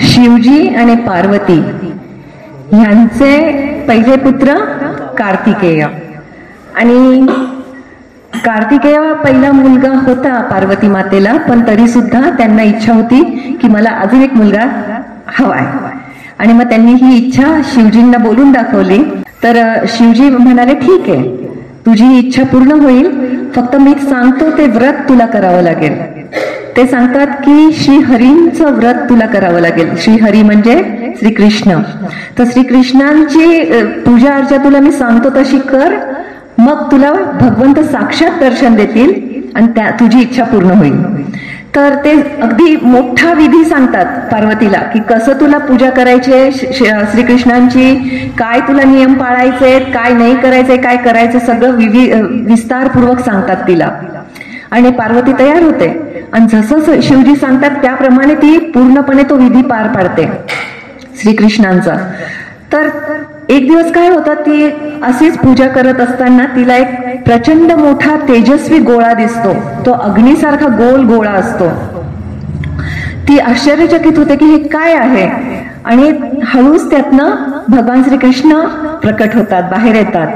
शिवजी आणि पार्वती यांचे पहिले पुत्र कार्तिकेय. आणि कार्तिकेय पहिला मुलगा होता पार्वती मातेला, पण तरी सुद्धा त्यांना इच्छा होती की मला अजून एक मुलगा हवाय. आणि मग त्यांनी ही इच्छा शिवजींना बोलून दाखवली. तर शिवजी म्हणाले ठीक आहे, तुझी इच्छा पूर्ण होईल, फक्त मी सांगतो ते व्रत तुला करावं लागेल. ते सांगतात की श्रीहरींचं व्रत तुला करावं लागेल. श्रीहरी म्हणजे श्रीकृष्ण. तर श्रीकृष्णांची पूजा अर्चा तुला मी सांगतो तशी कर, मग तुला भगवंत साक्षात दर्शन देतील आणि तुझी इच्छा पूर्ण होईल. तर ते अगदी मोठा विधी सांगतात पार्वतीला की कसं तुला पूजा करायची श्रीकृष्णांची, काय तुला नियम पाळायचे, काय नाही करायचे, काय करायचं, सगळं विस्तारपूर्वक सांगतात तिला. आणि पार्वती तयार होते आणि जसं शिवजी सांगतात त्याप्रमाणे ती पूर्णपणे तो विधी पार पाडते श्रीकृष्णांचा. तर एक दिवस काय होतं, ती अशीच पूजा करत असताना तिला एक प्रचंड मोठा तेजस्वी गोळा दिसतो. तो अग्नीसारखा गोल गोळा असतो. ती आश्चर्यचकित होते की हे काय आहे. आणि हळूच त्यातनं भगवान श्रीकृष्ण प्रकट होतात, बाहेर येतात.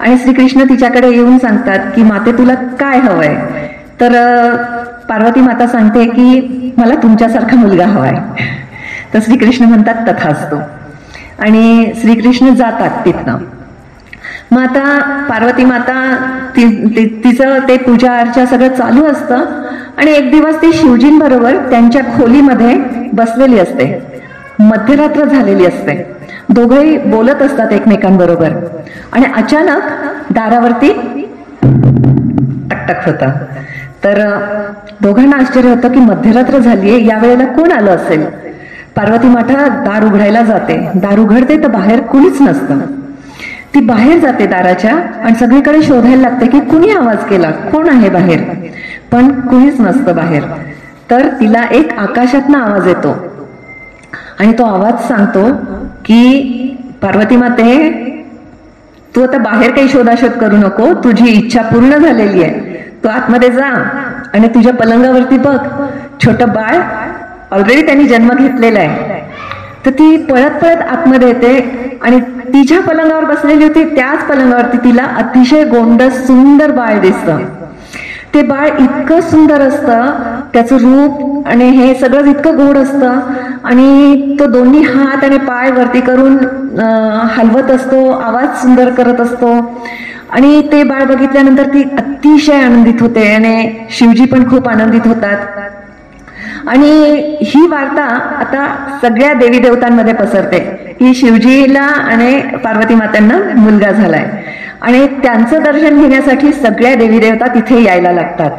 आणि श्रीकृष्ण तिच्याकडे येऊन सांगतात की माते तुला काय हवंय. तर पार्वती माता सांगते की मला तुमच्यासारखा मुलगा हवाय. तर श्रीकृष्ण म्हणतात तथास्तु. आणि श्रीकृष्ण जातात तिथनं. मग आता पार्वती माता तिचं ते पूजा अर्चा सगळं चालू असतं. आणि एक दिवस ती शिवजींबरोबर त्यांच्या खोलीमध्ये बसलेली असते. मध्यरात्र झालेली असते. दोघंही बोलत असतात एकमेकांबरोबर. आणि अचानक दारावरती टकटक होतं. तर दोघांना आश्चर्य होतं की मध्यरात्र झालीये, या वेळेला कोण आलं असेल. पार्वती माता दार उघडायला जाते. दार उघडते तर बाहेर कुणीच नसतं. ती बाहेर जाते दाराच्या आणि सगळीकडे शोधायला लागते की कुणी आवाज केला, कोण आहे बाहेर, पण कुणीच नसतं बाहेर. तर तिला एक आकाशातनं आवाज येतो आणि तो आवाज सांगतो की पार्वती माते, तू आता बाहेर काही शोधाशोध करू नको, तुझी इच्छा पूर्ण झालेली आहे. तू आतमध्ये जा आणि तुझ्या पलंगावरती बघ, छोटं बाळ ऑलरेडी त्यांनी जन्म घेतलेला आहे. तर ती पळत पळत आतमध्ये येते आणि तिच्या पलंगावर बसलेली होती त्याच पलंगावरती तिला अतिशय गोंडस सुंदर बाळ दिसतं. ते बाळ इतकं सुंदर असतं, त्याचं रूप आणि हे सगळं इतकं गोड असतं. आणि तो दोन्ही हात आणि पाय वरती करून हलवत असतो, आवाज सुंदर करत असतो. आणि ते बाळ बघितल्यानंतर ती अतिशय आनंदित होते आणि शिवजी पण खूप आनंदित होतात. आणि ही वार्ता आता सगळ्या देवी देवतांमध्ये पसरते की शिवजीला आणि पार्वती मात्यांना मुलगा झालाय. आणि त्यांचं दर्शन घेण्यासाठी सगळ्या देवी देवता तिथे यायला लागतात.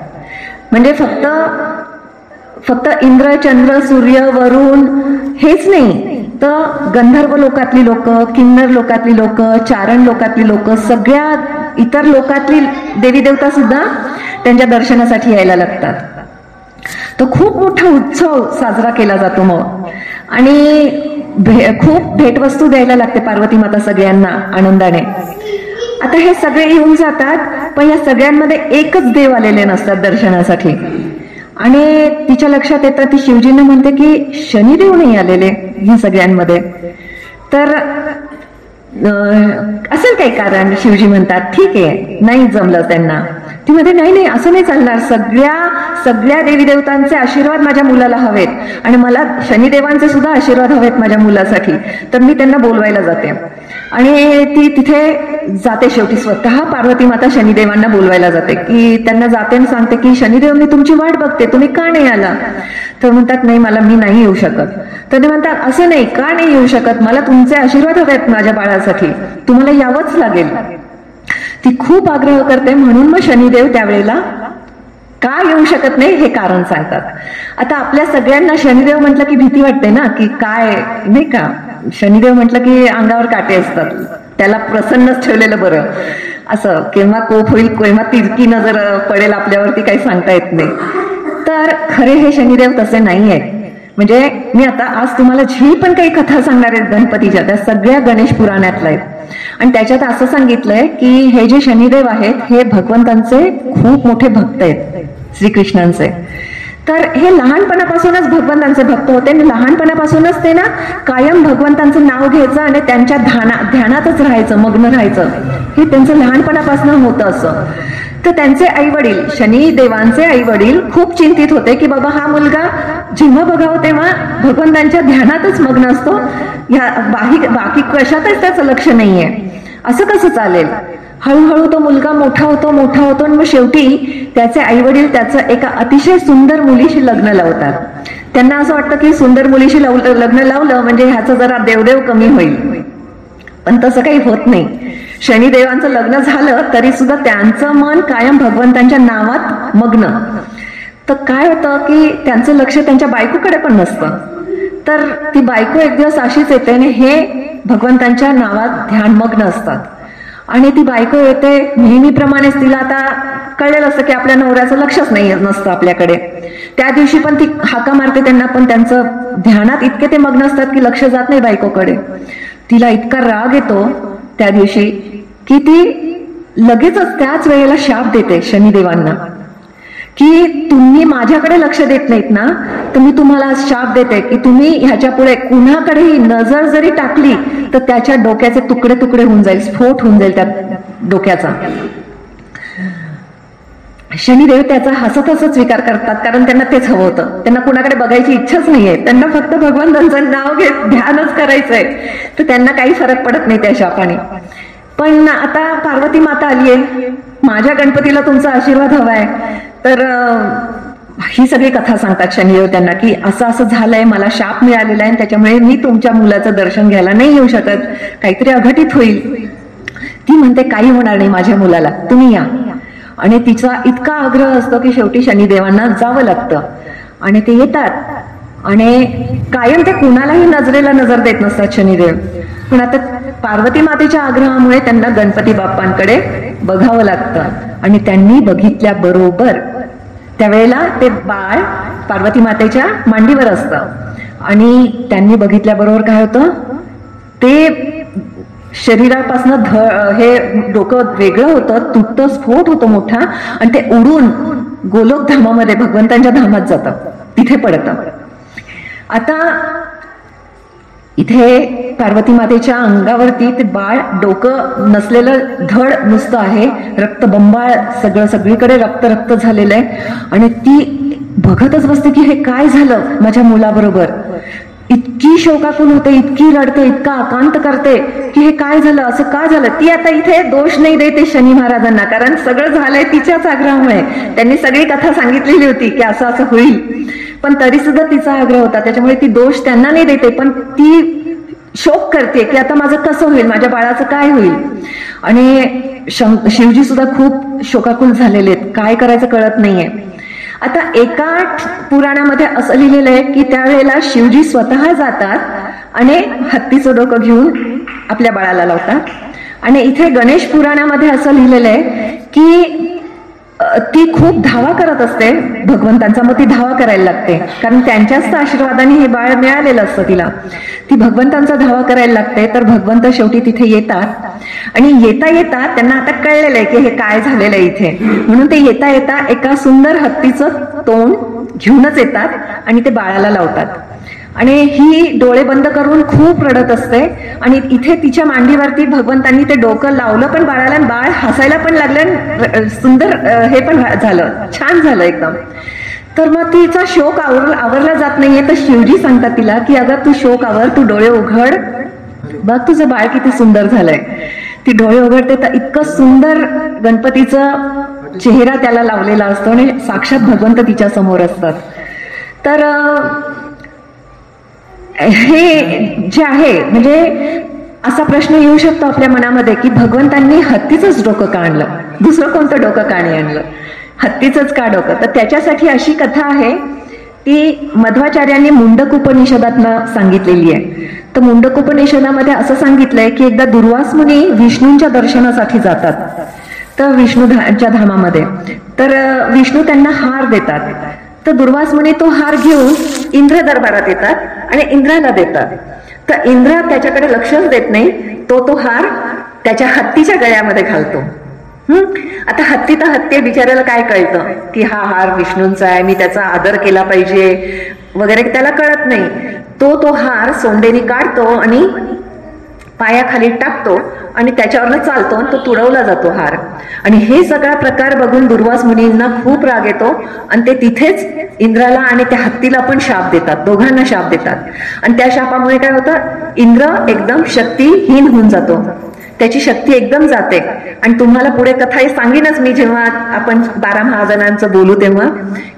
म्हणजे फक्त इंद्र, चंद्र, सूर्य, वरुण हेच नाही, तर गंधर्व लोकातली लोक, किन्नर लोकातली लोक, चारण लोकातली लोक, सगळ्या इतर लोकातली देवी देवता सुद्धा त्यांच्या दर्शनासाठी यायला लागतात. तो खूप मोठा उत्सव साजरा केला जातो मग. आणि खूप भेटवस्तू द्यायला लागते पार्वती माता सगळ्यांना आनंदाने. आता हे सगळे येऊन जातात, पण या सगळ्यांमध्ये एकच देव आलेले नसतात दर्शनासाठी. आणि तिच्या लक्षात येतं, ती शिवजींना म्हणते की शनिदेव नाही आलेले या सगळ्यांमध्ये. तर असेल काही कारण. शिवजी म्हणतात ठीक आहे, नाही जमलं त्यांना. ती म्हणते नाही असं नाही चालणार, सगळ्या देवी देवतांचे आशीर्वाद माझ्या मुलाला हवेत आणि मला शनिदेवांचे सुद्धा आशीर्वाद हवेत माझ्या मुलासाठी. तर मी त्यांना बोलवायला जाते. आणि ती तिथे जाते. शेवटी स्वतः पार्वती माता शनिदेवांना बोलवायला जाते की त्यांना जाते आणि सांगते की शनिदेव, मी तुमची वाट बघते, तुम्ही का नाही आला. तर म्हणतात नाही, मी नाही येऊ शकत. तर ते म्हणतात असं नाही, का नाही येऊ शकत, मला तुमचे आशीर्वाद हवेत माझ्या बाळासाठी, तुम्हाला यावंच लागेल. ती खूप आग्रह करते. म्हणून मग शनिदेव त्यावेळेला का येऊ शकत नाही हे कारण सांगतात. आता आपल्या सगळ्यांना शनिदेव म्हटलं की भीती वाटते ना, की काय नाही का, शनिदेव म्हटलं की अंगावर काटे असतात, त्याला प्रसन्नच ठेवलेलं बरं. असं केव्हा कोप होईल, केव्हा तिरकी नजर पडेल आपल्यावरती काही सांगता येत नाही. तर खरे हे शनिदेव तसे नाही आहेत. म्हणजे मी आता आज तुम्हाला जी पण काही कथा सांगणार आहेत गणपतीच्या, त्या सगळ्या गणेश पुराणातल्या आहेत. आणि त्याच्यात असं सांगितलंय की हे जे शनिदेव आहेत हे भगवंतांचे खूप मोठे भक्त आहेत, श्रीकृष्णांचे. तर हे लहानपणापासूनच भगवंतांचे भक्त होते आणि लहानपणापासूनच ते ना कायम भगवंतांचं नाव घ्यायचं आणि त्यांच्या ध्यानातच राहायचं, मग्न राहायचं. हे त्यांचं लहानपणापासून होतं असं. तर त्यांचे आई वडील, शनी देवांचे आई वडील खूप चिंतित होते की बाबा हा मुलगा जेव्हा बघावं तेव्हा भगवंतांच्या ध्यानातच मग्न असतो, बाकी कशातच त्याचं लक्ष नाहीये, असं कसं चालेल. हळूहळू तो मुलगा मोठा होतो आणि मग शेवटी त्याचे आई वडील त्याचं एका अतिशय सुंदर मुलीशी लग्न लावतात. त्यांना असं वाटतं की सुंदर मुलीशी लग्न लावलं म्हणजे ह्याचं जरा देवदेव कमी होईल, पण तसं काही होत नाही. शनिदेवांचं लग्न झालं तरी सुद्धा त्यांचं मन कायम भगवंतांच्या नावात मग्न. तर काय होतं की त्यांचं लक्ष त्यांच्या बायकोकडे पण नसतं. तर ती बायको एक दिवस अशीच येते आणि हे भगवंतांच्या नावात ध्यानमग्न असतात. आणि ती बायको येते, नेहमीप्रमाणेच तिला आता कळलेलं असतं की आपल्या नवऱ्याचं लक्षच नाही नसतं आपल्याकडे. त्या दिवशी पण ती हाका मारते त्यांना, पण त्यांचं ध्यानात इतके ते मग्न असतात की लक्ष जात नाही बायकोकडे. तिला इतका राग येतो त्या दिवशी की ती लगेचच त्याच वेळेला शाप देते शनिदेवांना की तुम्ही माझ्याकडे लक्ष देत नाहीत ना, तर मी तुम्हाला शाप देते की तुम्ही ह्याच्या पुढे कुणाकडेही नजर जरी टाकली तर त्याच्या डोक्याचे तुकडे तुकडे होऊन जाईल, स्फोट होऊन जाईल त्या डोक्याचा. शनिदेव त्याचा हसत स्वीकार करतात, कारण त्यांना तेच हवं होतं. त्यांना कुणाकडे बघायची इच्छाच नाहीये, त्यांना फक्त भगवंतांचं नाव घेत ध्यानच करायचंय. तर त्यांना काही फरक पडत नाही त्या शापाने. पण आता पार्वती माता आलीये, माझ्या गणपतीला तुमचा आशीर्वाद हवाय. तर ही सगळी कथा सांगतात शनिदेव त्यांना की असं असं झालंय, मला शाप मिळालेला आहे, त्याच्यामुळे मी तुमच्या मुलाचं दर्शन घ्यायला नाही येऊ शकत, काहीतरी अघटित होईल. ती म्हणते काही होणार नाही माझ्या मुलाला, तुम्ही या. आणि तिचा इतका आग्रह असतो की शेवटी शनिदेवांना जावं लागतं. आणि ते येतात आणि कायम ते कुणालाही नजरेला नजर देत नसतात शनिदेव. पण आता पार्वती मातेच्या आग्रहामुळे त्यांना गणपती बाप्पांकडे बघावं लागतं. आणि त्यांनी बघितल्याबरोबर त्यावेळेला ते बाळ पार्वती मातेच्या मांडीवर असतं. आणि त्यांनी बघितल्याबरोबर काय होतं, ते शरीरापासून हे डोकं वेगळं होतं, तुटतं, स्फोट होतो मोठा आणि ते उडून गोलोक धामामध्ये भगवंतांच्या धामात जातं, तिथे पडतं. आता इथे पार्वती मातेच्या अंगावरती ते बाळ, डोकं नसलेलं धड नुसतं आहे, रक्तबंबाळ सगळीकडे रक्त झालेलं आहे. आणि ती बघतच बसते की हे काय झालं माझ्या मुलाबरोबर. इतकी शोकाकुल होते, इतकी रडते, इतका आकांत करते की हे काय झालं, असं का झालं. ती आता इथे दोष नाही देते शनी महाराजांना, कारण सगळं झालंय तिच्याच आग्रहामुळे. त्यांनी सगळी कथा सांगितलेली होती की असं असं होईल, पण तरी सुद्धा तिचा आग्रह होता, त्याच्यामुळे ती दोष त्यांना नाही देते. पण ती शोक करते की आता माझं कसं होईल, माझ्या बाळाचं काय होईल. आणि शिवजी सुद्धा खूप शोकाकुल झालेले आहेत, काय करायचं कळत नाहीये. आता एका पुराणामध्ये असं लिहिलेलं आहे की त्यावेळेला शिवजी स्वतः जातात आणि हत्तीचं डोकं घेऊन आपल्या बाळाला लावतात. आणि इथे गणेश पुराणामध्ये असं लिहिलेलं आहे की ती खूप धावा करत असते भगवंतांचा, मग ती धावा करायला लागते, कारण त्यांच्याच आशीर्वादाने हे बाळ मिळालेलं असतं तिला. ती भगवंतांचा धावा करायला लागते. तर भगवंत शेवटी तिथे येतात आणि येता येता त्यांना आता कळलेलं आहे की हे काय झालेलं आहे इथे, म्हणून ते येता येता एका सुंदर हत्तीचं तोंड घेऊनच येतात आणि ते बाळाला लावतात. आणि ही डोळे बंद करून खूप रडत असते. आणि इथे तिच्या मांडीवरती भगवंतांनी ते डोकं लावलं पण बाळाला, आणि बाळ हसायला पण लागलं, सुंदर हे पण झालं, छान झालं एकदम. तर मग तिचा शोक आवरला जात नाहीये. तर शिवजी सांगतात तिला की अगं तू शोक आवर, तू डोळे उघड, बघ तुझं बाळ किती सुंदर झालंय. ती डोळे उघडते तर इतकं सुंदर गणपतीचा चेहरा त्याला लावलेला असतो आणि साक्षात भगवंत तिच्या समोर असतात. तर हे जे आहे, म्हणजे असा प्रश्न येऊ शकतो आपल्या मनामध्ये की भगवंतांनी हत्तीचंच डोकं का आणलं, दुसरं कोणतं डोकं का नाही आणलं, हत्तीचंच का डोकं. तर त्याच्यासाठी अशी कथा आहे ती मध्वाचार्यांनी मुंडक उपनिषदातनं सांगितलेली आहे. तर मुंडक उपनिषदामध्ये असं सांगितलंय की एकदा दुर्वास मुनी विष्णूंच्या दर्शनासाठी जातात तर विष्णूच्या धामामध्ये. तर विष्णू त्यांना हार देतात. तर दुर्वास मुनी तो हार घेऊन इंद्र दरबारात येतात आणि इंद्राला देतात. तर इंद्र त्याच्याकडे लक्षच देत नाही, तो हार त्याच्या हत्तीच्या गळ्यामध्ये घालतो. आता हत्ती तर हत्ती बिचाऱ्याला काय कळतं की हा हार विष्णूंचा आहे, मी त्याचा आदर केला पाहिजे वगैरे, त्याला कळत नाही. तो हार सोंडेनी काढतो आणि पायाखाली टाकतो आणि त्याच्यावरनं चालतो आणि तो तुडवला जातो हार. आणि हे सगळा प्रकार बघून दुर्वास मुनींना खूप राग येतो आणि ते तिथेच इंद्राला आणि त्या हत्तीला पण शाप देतात, दोघांना शाप देतात. आणि त्या शापामुळे काय होतं, इंद्र एकदम शक्तिहीन होऊन जातो, त्याची शक्ती एकदम जाते. आणि तुम्हाला पुढे कथा हे सांगेनच मी जेव्हा आपण 12 महाजनांचं बोलू तेव्हा,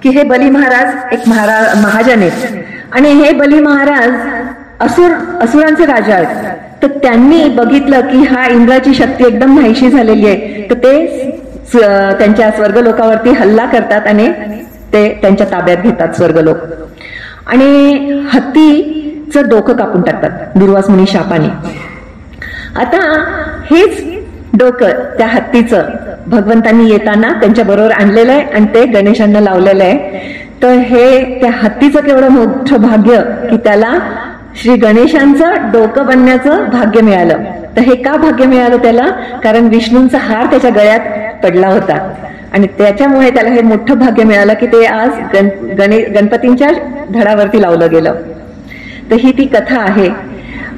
की हे बली महाराज एक महाजन आहेत आणि हे बली महाराज असुरांचे राजा आहेत. तर त्यांनी बघितलं की हा इंद्राची शक्ती एकदम नाहीशी झालेली आहे, तर ते त्यांच्या स्वर्गलोकावरती हल्ला करतात आणि ते त्यांच्या ताब्यात घेतात स्वर्गलोक आणि हत्तीचं डोकं कापून टाकतात दुर्वास मुनी शापाने. आता हेच डोकं त्या हत्तीचं भगवंतांनी येताना त्यांच्या बरोबर आणलेलं आहे आणि ते गणेशांना लावलेलं आहे. तर हे त्या हत्तीचं केवढं मोठं भाग्य की त्याला श्री गणेशांचं डोकं बनण्याचं भाग्य मिळालं. तर हे का भाग्य मिळालं त्याला, कारण विष्णूंचा हार त्याच्या गळ्यात पडला होता आणि त्याच्यामुळे त्याला हे मोठं भाग्य मिळालं की ते आज गणपतींच्या धडावरती लावलं गेलं. तर ही ती कथा आहे.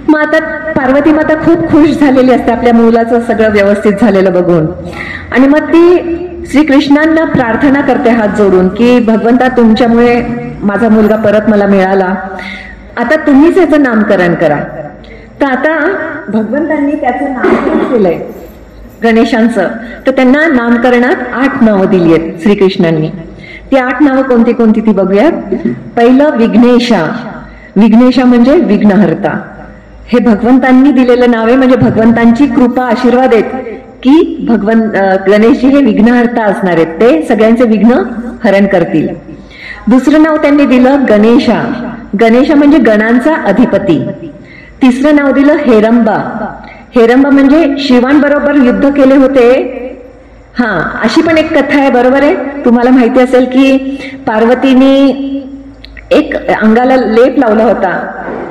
मग आता पार्वती माता खूप खुश झालेली असते आपल्या मुलाचं सगळं व्यवस्थित झालेलं बघून आणि मग ती श्रीकृष्णांना प्रार्थना करते हात जोडून की भगवंता तुमच्यामुळे माझा मुलगा परत मला मिळाला, आता तुम्हीच याचं नामकरण करा. तर आता भगवंतांनी त्याचं नामकरण केलंय गणेशांचं. तर त्यांना नामकरणात 8 नावं दिली आहेत श्रीकृष्णांनी. ती 8 नावं कोणती कोणती ती बघूयात. पहिलं विघ्नेशा. विघ्नेशा म्हणजे विघ्नहर्ता. हे भगवंतांनी दिलेलं नाव आहे, म्हणजे भगवंतांची कृपा आशीर्वाद आहेत की गणेशजी हे विघ्नहर्ता असणार आहेत, ते सगळ्यांचे विघ्न हरण करतील. दुसरं नाव त्यांनी दिलं गणेशा. गणेशा म्हणजे गणांचा अधिपती. तिसरं नाव दिलं हेरंबा. हेरंबा म्हणजे शिवांबरोबर युद्ध केले होते. अशी पण एक कथा आहे, बरोबर आहे. तुम्हाला माहिती असेल की पार्वतीने एक अंगाला लेप लावला होता,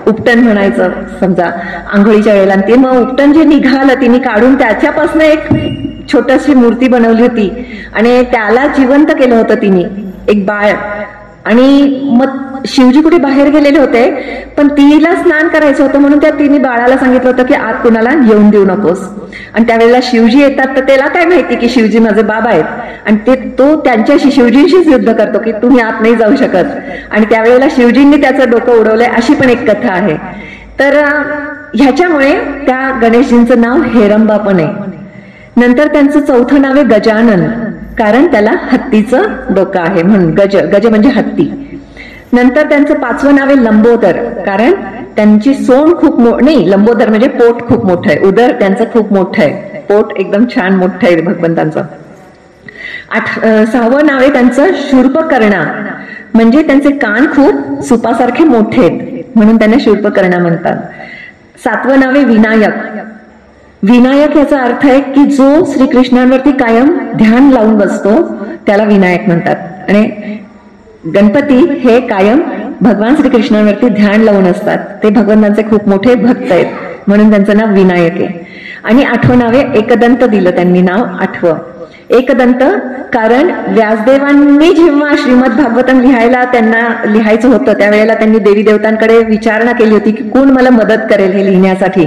उपटन म्हणायचं समजा आंघोळीच्या वेळेला. ते मग उपटन जे निघालं तिने काढून त्याच्यापासून एक छोटीशी मूर्ती बनवली होती आणि त्याला जिवंत केलं होतं तिने, एक बाळ. आणि मग शिवजी कुठे बाहेर गेलेले होते पण तिला स्नान करायचं होतं म्हणून त्या तिने बाळाला सांगितलं होतं की आत कुणाला येऊन देऊ नकोस. आणि त्यावेळेला शिवजी येतात तर त्याला काय माहिती की शिवजी माझे बाबा आहेत आणि तो त्यांच्याशी शिवजींशीच युद्ध करतो की तुम्ही आत नाही जाऊ शकत. आणि त्यावेळेला शिवजींनी त्याचं डोकं उडवलंय, अशी पण एक कथा आहे. तर ह्याच्यामुळे त्या गणेशजींचं नाव हेरंबा पण आहे. नंतर त्यांचं चौथं नाव आहे गजानन, कारण त्याला हत्तीचं डोकं आहे म्हणून. गज म्हणजे हत्ती. नंतर त्यांचं 5वं नाव आहे लंबोदर, कारण त्यांची सोंड खूप नाही, लंबोदर म्हणजे पोट खूप मोठं आहे, उदर त्यांचं खूप मोठं आहे, पोट एकदम छान मोठं आहे भगवंतांचं. 6वं नाव आहे त्यांचं शूर्पकर्णा, म्हणजे त्यांचे कान खूप सुपासारखे मोठे आहेत म्हणून त्यांना शूर्पकर्णा म्हणतात. 7वं नाव आहे विनायक. विनायक याचा अर्थ आहे की जो श्रीकृष्णांवरती कायम ध्यान लावून बसतो त्याला विनायक म्हणतात. आणि गणपती हे कायम भगवान श्रीकृष्णांवरती ध्यान लावून असतात, ते भगवंतांचे खूप मोठे भक्त आहेत म्हणून त्यांचं नाव विनायक आहे. आणि 8वं नाव आहे एकदंत, दिलं त्यांनी नाव 8वं. एकदंत कारण व्यासदेवांनी जेव्हा श्रीमद भागवतम त्यांना लिहायचं होतं त्यावेळेला त्यांनी देवी देवतांकडे विचारणा केली होती की कोण मला मदत करेल हे लिहिण्यासाठी.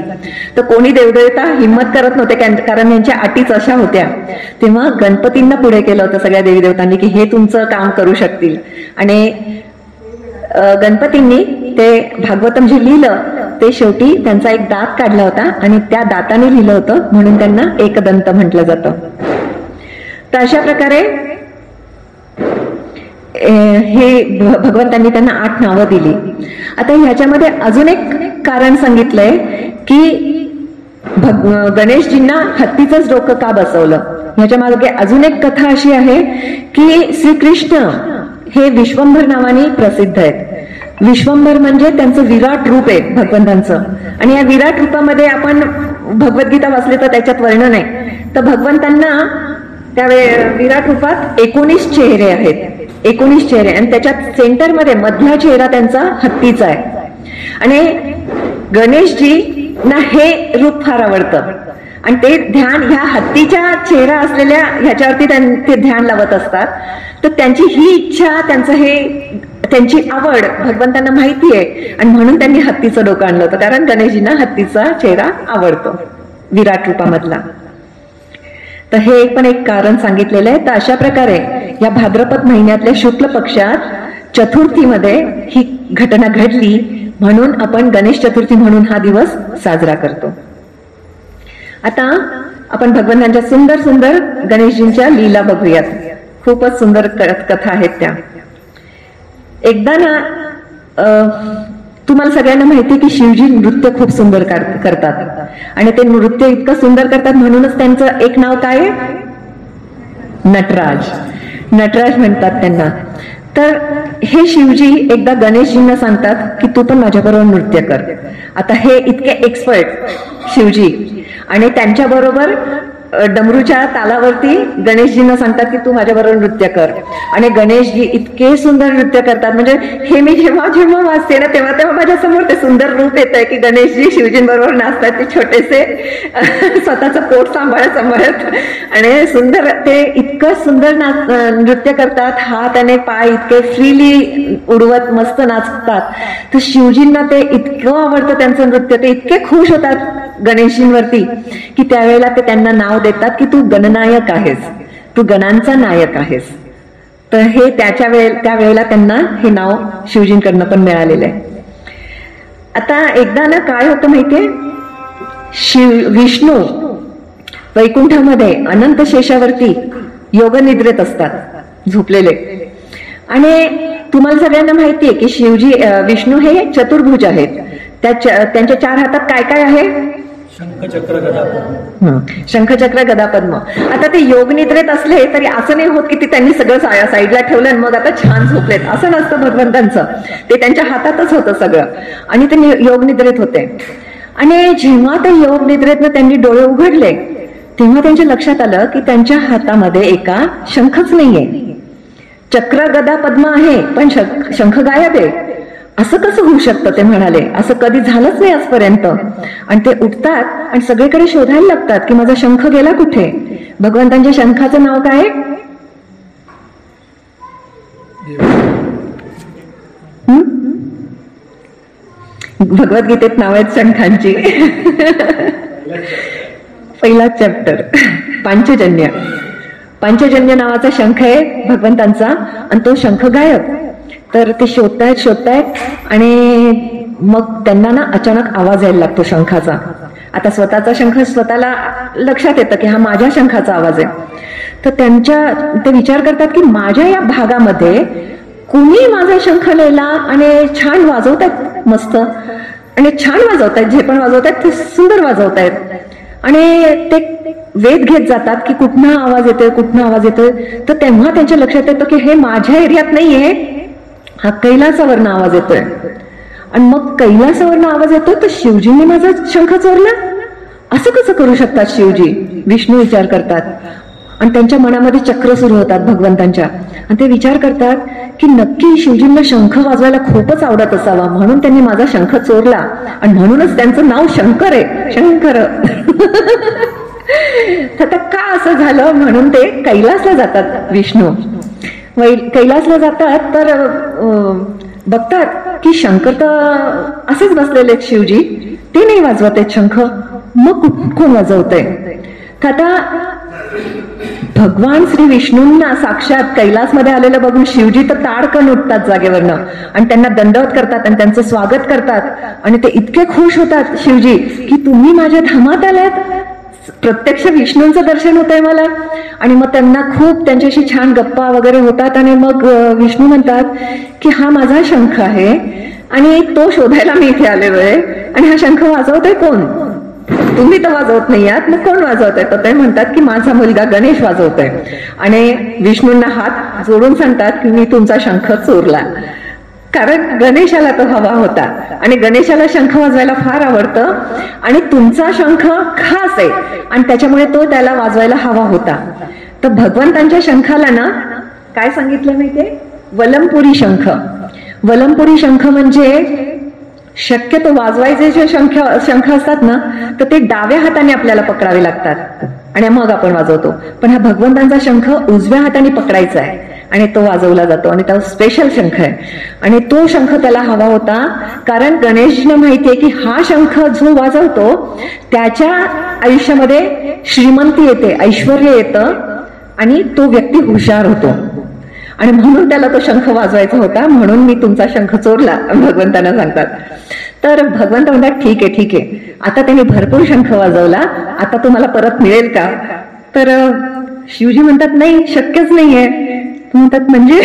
तर कोणी देवदेवता हिंमत करत नव्हते कारण यांच्या अटीच अशा होत्या. तेव्हा गणपतींना पुढे केलं होतं सगळ्या देवी देवतांनी की हे तुमचं काम करू शकतील. आणि गणपतींनी ते भागवतम जे लिहिलं ते शेवटी त्यांचा एक दात काढला होता आणि त्या दाताने लिहिलं होतं म्हणून त्यांना एकदंत म्हटलं जातं. तर अशा प्रकारे हे भगवंतांनी त्यांना 8 नावं दिली. आता ह्याच्यामध्ये अजून एक कारण सांगितलंय की गणेशजींना हत्तीचंच डोकं का बसवलं. ह्याच्या मागे अजून एक कथा अशी आहे की श्रीकृष्ण हे विश्वंभर नावाने प्रसिद्ध आहेत. विश्वंभर म्हणजे त्यांचं विराट रूप आहे भगवंतांचं. आणि या विराट रूपामध्ये आपण भगवद्गीता वाचली तर त्याच्यात वर्णन आहे. तर भगवंतांना त्या विराट रूपात 19 चेहरे आहेत, 19 चेहरे. आणि त्याच्यात सेंटरमध्ये मधला चेहरा त्यांचा हत्तीचा आहे. आणि गणेशजी ना हे रूप फार आवडतं आणि ते ध्यान ह्या हत्तीच्या चेहरा असलेल्या ह्याच्यावरती ते ध्यान लावत असतात. तर त्यांची ही इच्छा, त्यांची आवड भगवंतांना माहिती आहे आणि म्हणून त्यांनी हत्तीचं डोकं आणलं होतं, कारण गणेशजींना हत्तीचा चेहरा आवडतो विराट रूपामधला. तर हे पण एक कारण सांगितलेलं आहे. तर अशा प्रकारे या भाद्रपद महिन्यातल्या शुक्ल पक्षात चतुर्थीमध्ये ही घटना घडली, म्हणून आपण गणेश चतुर्थी म्हणून हा दिवस साजरा करतो. आता आपण भगवंतांच्या सुंदर सुंदर गणेशजींच्या लीला बघूयात. खूपच सुंदर कथा आहेत त्या. एकदा ना तुम्हाला सगळ्यांना माहिती की शिवजी नृत्य खूप सुंदर करतात आणि ते नृत्य इतकं सुंदर करतात म्हणूनच त्यांचं एक नाव काय आहे, नटराज. नटराज म्हणतात त्यांना. तर हे शिवजी एकदा गणेशजींना सांगतात की तू पण माझ्याबरोबर नृत्य कर. आता हे इतके एक्सपर्ट शिवजी आणि त्यांच्याबरोबर डमरूच्या तालावरती गणेशजींना सांगतात की तू माझ्याबरोबर नृत्य कर. आणि गणेशजी इतके सुंदर नृत्य करतात, म्हणजे हे मी जेव्हा जेव्हा वाचते ना तेव्हा तेव्हा माझ्यासमोर ते सुंदर रूप येत आहे की गणेशजी शिवजींबरोबर नाचतात. ते छोटेसे स्वतःचं पोट सांभाळत आणि सुंदर ते इतकं सुंदर नृत्य करतात. हात आणि पाय इतके फ्रीली उडवत मस्त नाचतात. तर शिवजींना ते इतकं आवडतं त्यांचं नृत्य. ते इतके खुश होतात गणेशजींवरती की त्यावेळेला ते त्यांना नाव देतात की तू गणनायक आहेस, तू गणांचा नायक आहेस. तर हे त्यावेळेला त्यांना हे नाव शिवजींकडनं पण मिळालेलं आहे. आता एकदा ना काय होतं माहितीये, विष्णू वैकुंठामध्ये अनंत शेषावरती योगनिद्रेत असतात झोपलेले. आणि तुम्हाला सगळ्यांना माहितीये की विष्णू हे चतुर्भुज आहेत. त्यांच्या 4 हातात काय काय आहे, शंखचक्र गदा पद्म. आता ते योगनिद्रेत असले तरी असं नाही होत की त्यांनी सगळं साईडला ठेवलं आणि मग आता छान झोपलेत, असं नसतं भगवंतांचं. ते त्यांच्या हातातच होतं सगळं आणि ते योगनिद्रेत होते. आणि जेव्हा ते योगनिद्रेतनं त्यांनी डोळे उघडले तेव्हा त्यांच्या लक्षात आलं की त्यांच्या हातामध्ये एका शंखच नाहीये. चक्र गदा पद्म आहे पण शंख गायब आहे. असं कसं होऊ शकतं ते म्हणाले, असं कधी झालंच नाही आजपर्यंत. आणि ते उठतात आणि सगळीकडे शोधायला लागतात की माझा शंख गेला कुठे. भगवंतांच्या शंखाचं नाव काय, भगवद्गीतेत नाव आहेत शंखांची. पहिला चॅप्टर पांचजन्य. पांचजन्य नावाचा शंख आहे भगवंतांचा आणि तो शंख गायब. तर ते शोधतायत आणि मग त्यांना ना अचानक आवाज यायला लागतो शंखाचा. आता स्वतःचा शंख स्वतःला लक्षात येतं की हा माझ्या शंखाचा आवाज आहे. तर ते विचार करतात की माझ्या या भागामध्ये कुणी माझा शंख लिहिला आणि छान वाजवतायत, मस्त आणि छान वाजवतायत, जे पण वाजवतायत ते सुंदर वाजवतायत. आणि ते वेध घेत जातात की कुठनं आवाज येतोय. तर तेव्हा त्यांच्या लक्षात येतं की हे माझ्या एरियात नाहीये, हा कैलासावरनं आवाज येतोय. आणि मग कैलासावरनं आवाज येतोय तर शिवजींनी माझा शंख चोरला, असं कसं करू शकतात शिवजी. विष्णू विचार करतात आणि त्यांच्या मनामध्ये चक्र सुरू होतात भगवंतांच्या. आणि ते विचार करतात की नक्की शिवजींना शंख वाजवायला खूपच आवडत असावा म्हणून त्यांनी माझा शंख चोरला आणि म्हणूनच त्यांचं नाव शंकर आहे, शंकर. तर का असं झालं म्हणून ते कैलासला जातात. विष्णू कैलासला जातात तर बघतात की शंकर तर असेच बसलेले आहेत शिवजी, ते नाही वाजवत आहेत शंख. मग कोण वाजवतंय. तर आता भगवान श्री विष्णूंना साक्षात कैलासमध्ये आलेलं बघून शिवजी तर ताडकन उठतात जागेवरनं आणि त्यांना दंडवत करतात आणि त्यांचं स्वागत करतात. आणि ते इतके खुश होतात शिवजी की तुम्ही माझ्या धामात आल्यात, प्रत्यक्ष विष्णूंचं दर्शन होतंय मला. आणि मग त्यांना खूप त्यांच्याशी छान गप्पा वगैरे होतात. आणि मग विष्णू म्हणतात की हा माझा शंख आहे आणि तो शोधायला मी इथे आलेलो आहे. आणि हा शंख वाजवतोय कोण, तुम्ही तर वाजवत नाही आहात, मग कोण वाजवतोय. तर ते म्हणतात की माझा मुलगा गणेश वाजवतोय. आणि विष्णूंना हात जोडून सांगतात की मी तुमचा शंख चोरला, कारण गणेशाला तो हवा होता आणि गणेशाला शंख वाजवायला फार आवडतं आणि तुमचा शंख खास आहे आणि त्याच्यामुळे तो त्याला वाजवायला हवा होता. तर भगवंतांच्या शंखाला ना काय सांगितलं माहितीये, वलमपुरी शंख. वलमपुरी शंख म्हणजे शक्यतो वाजवायचे जे शंख असतात ना, तर ते डाव्या हाताने आपल्याला पकडावे लागतात आणि मग आपण वाजवतो. पण हा भगवंतांचा शंख उजव्या हाताने पकडायचा आहे आणि तो वाजवला जातो आणि तो स्पेशल शंख आहे. आणि तो शंख त्याला हवा होता कारण गणेशजींना माहितीये की हा शंख जो वाजवतो त्याच्या आयुष्यामध्ये श्रीमंती येते, ऐश्वर येतं आणि तो व्यक्ती हुशार होतो. आणि म्हणून त्याला तो शंख वाजवायचा होता, म्हणून मी तुमचा शंख चोरला, भगवंतांना सांगतात. तर भगवंत म्हणतात ठीक आहे ठीक आहे. आता त्यांनी भरपूर शंख वाजवला, आता तुम्हाला परत मिळेल का? तर शिवजी म्हणतात नाही, शक्यच नाहीये. म्हणतात म्हणजे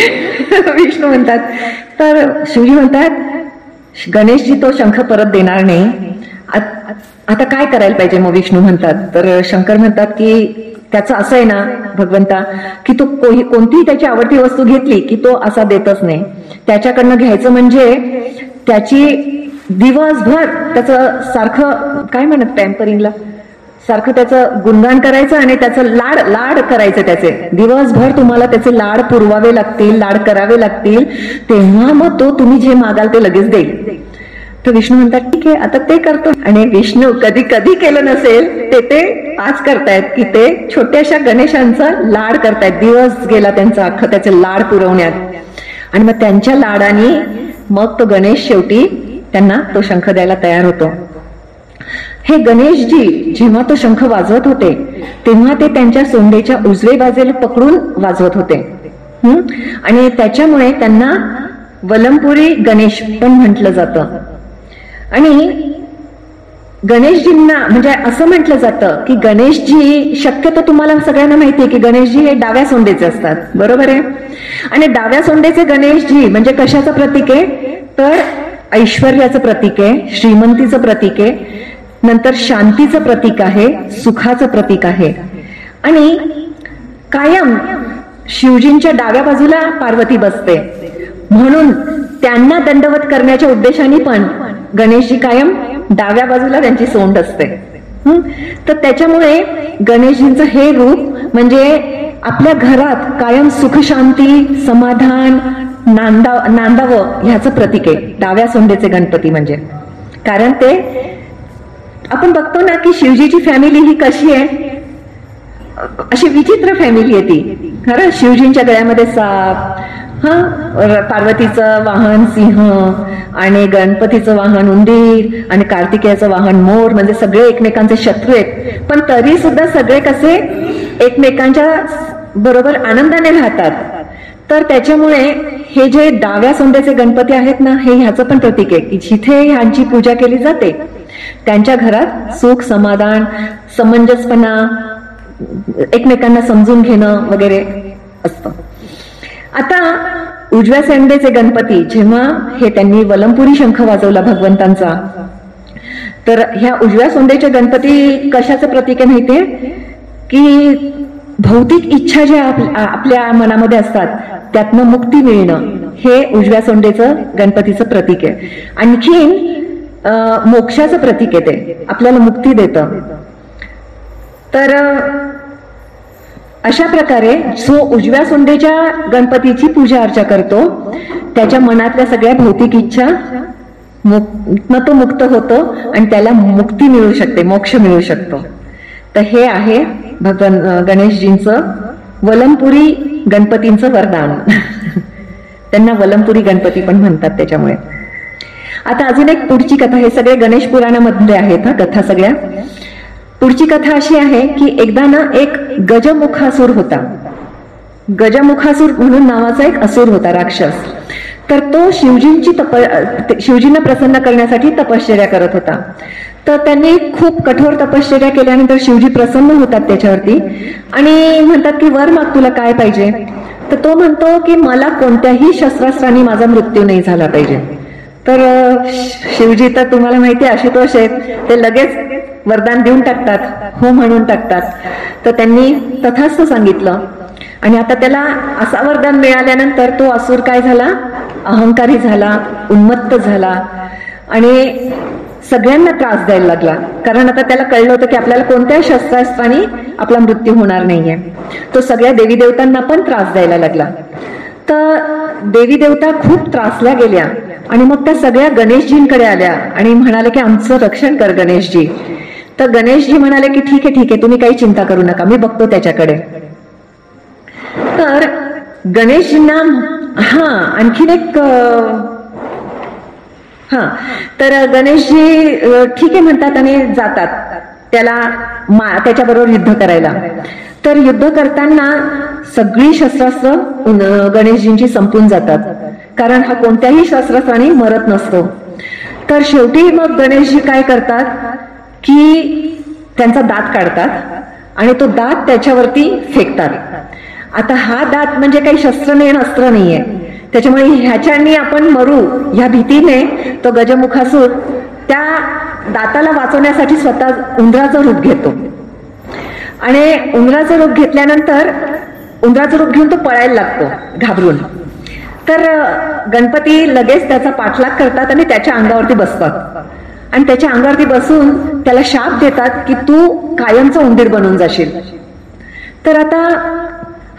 विष्णू म्हणतात. तर शिवजी म्हणतात गणेशजी तो शंख परत देणार नाही, आता काय करायला पाहिजे मग? विष्णू म्हणतात. तर शंकर म्हणतात की त्याचं असं आहे ना भगवंता की तो कोणतीही त्याची आवडती वस्तू घेतली की तो असा देतच नाही. त्याच्याकडनं घ्यायचं म्हणजे त्याची दिवसभर त्याचं सारखं काय म्हणत पॅम्परिंगला, सारखं त्याचं गुणगान करायचं आणि त्याचं लाड करायचं. त्याचे दिवसभर तुम्हाला त्याचे लाड पुरवावे लागतील, लाड करावे लागतील, तेव्हा मग तो तुम्ही जे मागाल ते लगेच देईल. तर विष्णू म्हणतात ठीक आहे आता ते करतो. आणि विष्णू कधी कधी केलं नसेल ते आज करतायत की ते छोट्याशा गणेशांचा लाड करतायत. दिवस गेला त्यांचा अख्खं त्याचे लाड पुरवण्यात. आणि मग त्यांच्या लाडाने मग तो गणेश शेवटी त्यांना तो शंख द्यायला तयार होतो. हे गणेशजी जेव्हा तो शंख वाजवत होते तेव्हा ते त्यांच्या सोंडेच्या उजवे बाजूला पकडून वाजवत होते. आणि त्याच्यामुळे त्यांना वलमपुरी गणेश पण म्हटलं जातं. आणि गणेशजींना म्हणजे असं म्हटलं जातं की गणेशजी, शक्यतो तुम्हाला सगळ्यांना माहितीये की गणेशजी हे डाव्या सोंडेचे असतात, बरोबर आहे. आणि डाव्या सोंडेचे गणेशजी म्हणजे कशाचं प्रतीक आहे? तर ऐश्वर्याचं प्रतीक आहे, श्रीमंतीचं प्रतीक आहे, नंतर शांतीचं प्रतीक आहे, सुखाचं प्रतीक आहे. आणि कायम शिवजींच्या डाव्या बाजूला पार्वती बसते, म्हणून त्यांना दंडवत करण्याच्या उद्देशाने पण गणेशजी कायम डाव्या बाजूला त्यांची सोंड असते. तर त्याच्यामुळे गणेशजींचं हे रूप म्हणजे आपल्या घरात कायम सुख शांती समाधान नांदावं ह्याचं प्रतीक आहे डाव्या सोंडेचे गणपती. म्हणजे कारण ते आपण बघतो ना की शिवजीची फॅमिली ही कशी आहे, अशी विचित्र फॅमिली आहे ती. खरं शिवजींच्या गळ्यामध्ये साप, पार्वतीचं वाहन सिंह आणि गणपतीचं वाहन उंदीर आणि कार्तिकेयचं वाहन मोर, म्हणजे सगळे एकमेकांचे शत्रू आहेत. पण तरी सुद्धा सगळे कसे एकमेकांच्या बरोबर आनंदाने राहतात. तर त्याच्यामुळे हे जे डाव्या सोंडेचे गणपती आहेत ना, हे ह्याचं पण प्रतीक आहे की जिथे ह्यांची पूजा केली जाते त्यांच्या घरात सुख समाधान समंजसपणा एकमेकांना समजून घेणं वगैरे असतं. आता उजव्या सोंडेचे गणपती जेव्हा हे त्यांनी वलमपुरी शंख वाजवला भगवंतांचा, तर ह्या उजव्या सोंडेचे गणपती कशाचं प्रतीक आहे माहितीये? की भौतिक इच्छा ज्या आपल्या मनामध्ये असतात त्यातनं मुक्ती मिळणं हे उजव्या सोंडेचं गणपतीचं प्रतीक आहे. आणखीन मोक्षाचं प्रतीक आहे, ते आपल्याला मुक्ती देतं. तर अशा प्रकारे जो उजव्या सोंडेच्या गणपतीची पूजा अर्चा करतो त्याच्या मनातल्या सगळ्या भौतिक इच्छा तो मुक्त होतो आणि त्याला मुक्ती मिळू शकते, मोक्ष मिळू शकतो. तर हे आहे भगवान गणेशजींचं वलमपुरी गणपतींचं वरदान. त्यांना वलमपुरी गणपती पण म्हणतात त्याच्यामुळे. आता अजून एक पुढची कथा, हे सगळे गणेश पुराणामधले आहेत कथा सगळ्या. पुढची कथा अशी आहे की एकदा ना एक गजमुखासूर होता. गजमुखासूर म्हणून नावाचा एक असुर होता, राक्षस. तर तो शिवजींना प्रसन्न करण्यासाठी तपश्चर्या करत होता. तर त्यांनी खूप कठोर तपश्चर्या केल्यानंतर शिवजी प्रसन्न होतात त्याच्यावरती आणि म्हणतात की वर माग, तुला काय पाहिजे? तर तो म्हणतो की मला कोणत्याही शस्त्रास्त्राने माझा मृत्यू नाही झाला पाहिजे. तर शिवजी तर तुम्हाला माहिती आहे आशुतोष आहेत, ते लगेच वरदान देऊन टाकतात, हो म्हणून टाकतात. तर त्यांनी तथास्तु सांगितलं. आणि आता त्याला असा वरदान मिळाल्यानंतर तो असुर काय झाला? अहंकारी झाला, उन्मत्त झाला आणि सगळ्यांना त्रास द्यायला लागला. कारण आता त्याला कळलं होतं की आपल्याला कोणत्याही शस्त्रास्त्राने आपला मृत्यू होणार नाहीये. तो सगळ्या देवी देवतांना पण त्रास द्यायला लागला. तर देवी देवता खूप त्रासल्या गेल्या. आणि मग त्या सगळ्या गणेशजींकडे आल्या आणि म्हणाले की आमचं रक्षण कर गणेशजी. तर गणेशजी म्हणाले की ठीक आहे तुम्ही काही चिंता करू नका, मी बघतो त्याच्याकडे. तर गणेशजींना आणखीन एक तर गणेशजी ठीक आहे म्हणतात आणि जातात त्याच्याबरोबर युद्ध करायला. तर युद्ध करताना सगळी शस्त्रास्त्र गणेशजींची संपून जातात, कारण हा कोणत्याही शस्त्रास्त्राने मरत नसतो. तर शेवटी मग गणेशजी काय करतात की त्यांचा दात काढतात आणि तो दात त्याच्यावरती फेकतात. आता हा दात म्हणजे काही शस्त्र नाही, अस्त्र नाहीये, त्याच्यामुळे ह्याच्यानी आपण मरू ह्या भीतीने तो गजमुखासूर त्या दाताला वाचवण्यासाठी स्वतः उंदराचं रूप घेतो. आणि उंदराचं रूप घेतल्यानंतर उंदराचं रूप घेऊन तो पळायला लागतो घाबरून. तर गणपती लगेच त्याचा पाठलाग करतात आणि त्याच्या अंगावरती बसतात आणि त्याच्या अंगावरती बसून त्याला शाप देतात की तू कायमचा उंदीर बनून जाशील. तर आता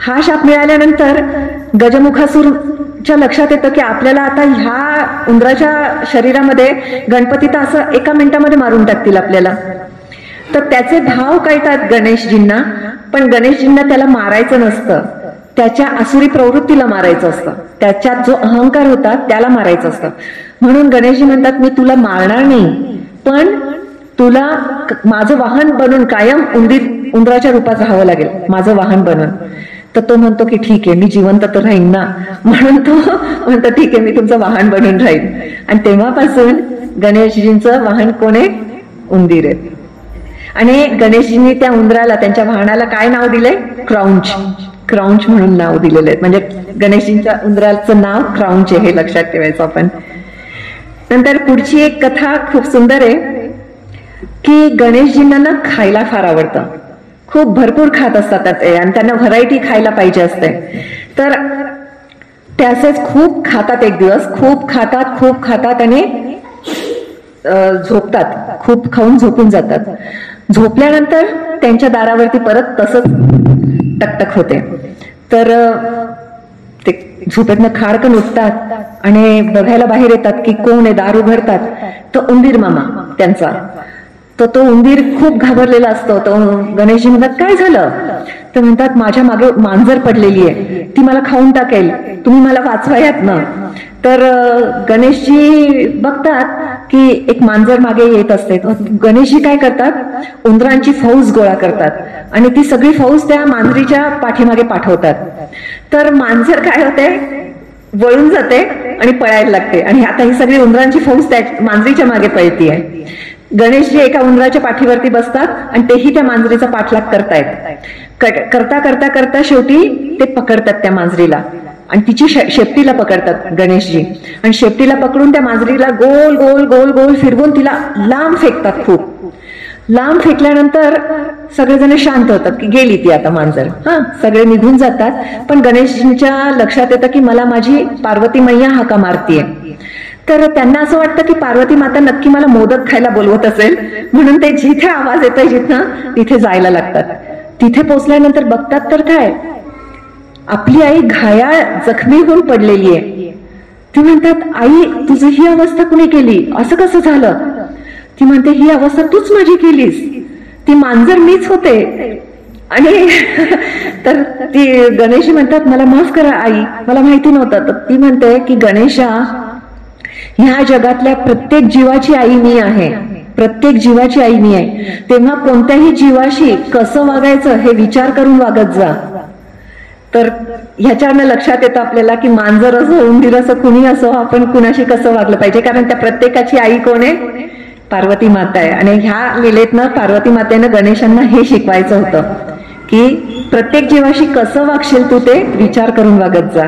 हा शाप मिळाल्यानंतर गजमुखासूरच्या लक्षात येतं की आपल्याला आता ह्या उंदराच्या शरीरामध्ये गणपती तर असं एका मिनिटामध्ये मारून टाकतील आपल्याला. तर त्याचे भाव कळतात गणेशजींना, पण गणेशजींना त्याला मारायचं नसतं, त्याच्या आसुरी प्रवृत्तीला मारायचं असतं, त्याच्यात जो अहंकार होता त्याला मारायचं असतं. म्हणून गणेशजी म्हणतात मी तुला मारणार नाही, पण तुला माझं वाहन बनून कायम उंदराच्या रूपात राहावं लागेल, माझं वाहन बनून. तर तो म्हणतो की ठीक आहे, मी जिवंत तर राहीन ना, म्हणून तो म्हणतो ठीक आहे, मी तुमचं वाहन बनून राहीन. आणि तेव्हापासून गणेशजींचं वाहन कोण आहे? उंदीर आहे. आणि गणेशजींनी त्या उंदराला, त्यांच्या वाहनाला काय नाव दिलंय? क्रौंच म्हणून नाव दिलेलं आहे. म्हणजे गणेशजींच्या उंदराचं नाव क्रौंच आहे, हे लक्षात ठेवायचं आपण. नंतर पुढची एक कथा खूप सुंदर आहे की गणेशजींना ना खायला फार आवडतं, खूप भरपूर खात असतात आणि त्यांना व्हरायटी खायला पाहिजे असते. तर ते असेच खूप खातात, एक दिवस खूप खातात आणि झोपतात, खूप खाऊन झोपून जातात. झोपल्यानंतर त्यांच्या दारावरती परत तसंच टकटक होते. तर ते झोपेतनं खाडकन उठतात आणि बघायला बाहेर येतात की कोण आहे. दार उघडतात तर उंदीर मामा त्यांचा. तर तो उंदीर खूप घाबरलेला असतो. तो गणेशजी म्हणतात काय झालं? तर म्हणतात माझ्या मागे मांजर पडलेली आहे, ती मला खाऊन टाकेल, तुम्ही मला वाचवायात ना. तर गणेशजी बघतात की एक मांजर मागे येत असते. गणेशजी काय करतात? उंदरांची फौज गोळा करतात आणि ती सगळी फौज त्या मांजरीच्या पाठीमागे पाठवतात. तर मांजर काय होते? वळून जाते आणि पळायला लागते आणि आता ही सगळी उंदरांची फौज त्या मांजरीच्या मागे पळतीये. गणेशजी एका उंदराच्या पाठीवरती बसतात आणि तेही त्या मांजरीचा पाठलाग करतायत. करता करता करता शेवटी ते पकडतात त्या मांजरीला आणि तिची शेपटीला पकडतात गणेशजी. आणि शेपटीला पकडून त्या मांजरीला गोल गोल गोल गोल फिरवून तिला लांब फेकतात. खूप लांब फेकल्यानंतर सगळेजण शांत होतात की गेली ती आता मांजर. सगळे निघून जातात. पण गणेशजींच्या लक्षात येतं की मला माझी पार्वती मैया हाका मारतीये. तर त्यांना असं वाटतं की पार्वती माता नक्की मला मोदक खायला बोलवत असेल, म्हणून ते जिथे आवाज येतोय जिथं तिथे जायला लागतात. तिथे पोहोचल्यानंतर बघतात तर काय, आपली आई घायाळ जखमी होऊन पडलेली आहे. ती म्हणतात आई तुझी ही अवस्था कुणी केली? असं कसं झालं? ती म्हणते ही अवस्था तूच माझी केलीस, ती मांजर मीच होते. आणि तर ती गणेश म्हणतात मला माफ करा आई, मला माहिती नव्हतं. तर ती म्हणते की गणेशा, ह्या जगातल्या प्रत्येक जीवाची आई मी आहे, प्रत्येक जीवाची आई मी आहे. तेव्हा कोणत्याही जीवाशी कसं वागायचं हे विचार करून वागत जा. तर ह्याच्यानं लक्षात येतं आपल्याला की मांजर असो उंदीर असो कुणी असो, आपण कुणाशी कसं वागलं पाहिजे, कारण त्या प्रत्येकाची आई कोण आहे? पार्वती माता आहे. आणि ह्या लीलेतनं पार्वती मातेनं गणेशांना हे शिकवायचं होतं की प्रत्येक जीवाशी कसं वागशील तू ते विचार करून वागत जा.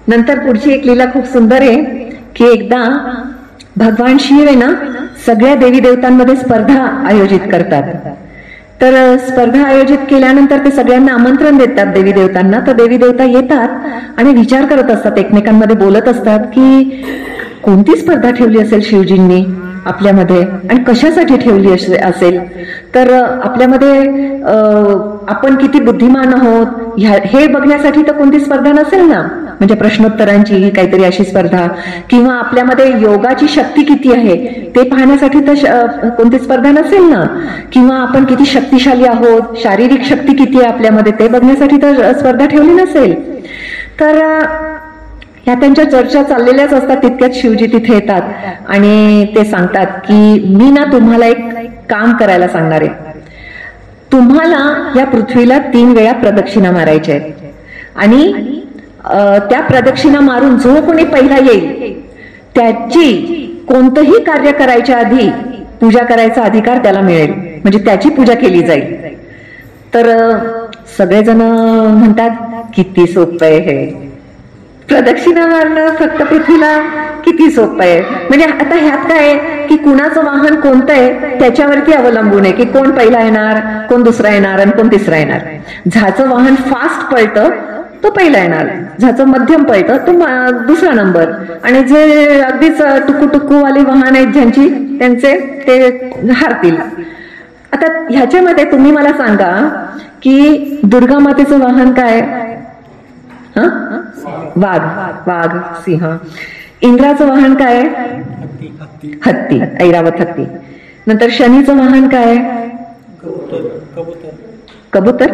नंतर पुढची एक लीला खूप सुंदर आहे की एकदा भगवान शिव आहे ना सगळ्या देवी देवतांमध्ये स्पर्धा आयोजित करतात. तर स्पर्धा आयोजित केल्यानंतर ते सगळ्यांना आमंत्रण देतात देवी देवतांना. तर देवी देवता येतात आणि विचार करत असतात, एकमेकांमध्ये बोलत असतात की कोणती स्पर्धा ठेवली असेल शिवजींनी आपल्यामध्ये आणि कशासाठी ठेवली असेल. तर आपल्यामध्ये आपण किती बुद्धिमान आहोत हे बघण्यासाठी तर कोणती स्पर्धा नसेल ना. म्हणजे प्रश्नोत्तरांची काहीतरी अशी स्पर्धा, किंवा आपल्यामध्ये योगाची शक्ती किती आहे ते पाहण्यासाठी तर कोणती स्पर्धा नसेल ना, किंवा आपण किती शक्तिशाली आहोत, शारीरिक शक्ती किती आहे आपल्यामध्ये ते बघण्यासाठी तर स्पर्धा ठेवली नसेल. तर ह्या त्यांच्या चर्चा चाललेल्याच असतात. तितक्यात शिवजी तिथे येतात आणि ते सांगतात की मी ना तुम्हाला एक काम करायला सांगणार आहे. तुम्हाला या पृथ्वीला 3 वेळा प्रदक्षिणा मारायच्या आहेत आणि त्या प्रदक्षिणा मारून जो कोणी पहिला येईल त्याची कोणतंही कार्य करायच्या आधी पूजा करायचा अधिकार त्याला मिळेल, म्हणजे त्याची पूजा केली जाईल. तर सगळेजण म्हणतात किती सोपं आहे हे, प्रदक्षिणा मारणं फक्त पृथ्वीला किती सोपं आहे. म्हणजे आता ह्यात काय आहे की कुणाचं वाहन कोणतं आहे त्याच्यावरती अवलंबून आहे की कोण पहिला येणार, कोण दुसरा येणार आणि कोण तिसरा येणार. ज्याचं वाहन फास्ट पळतं तो पहिला येणार, ज्याचं मध्यम पळतं तो दुसरा नंबर, आणि जे अगदीच टुकू वाले वाहन आहेत ज्यांची त्यांचे ते हारतील. आता ह्याच्यामध्ये तुम्ही मला सांगा की दुर्गा मातेचं वाहन काय? वाघ, वाघ, सिंह. इंद्राचं वाहन काय? हत्ती, ऐरावत हत्ती. नंतर शनीचं वाहन काय? कबूतर.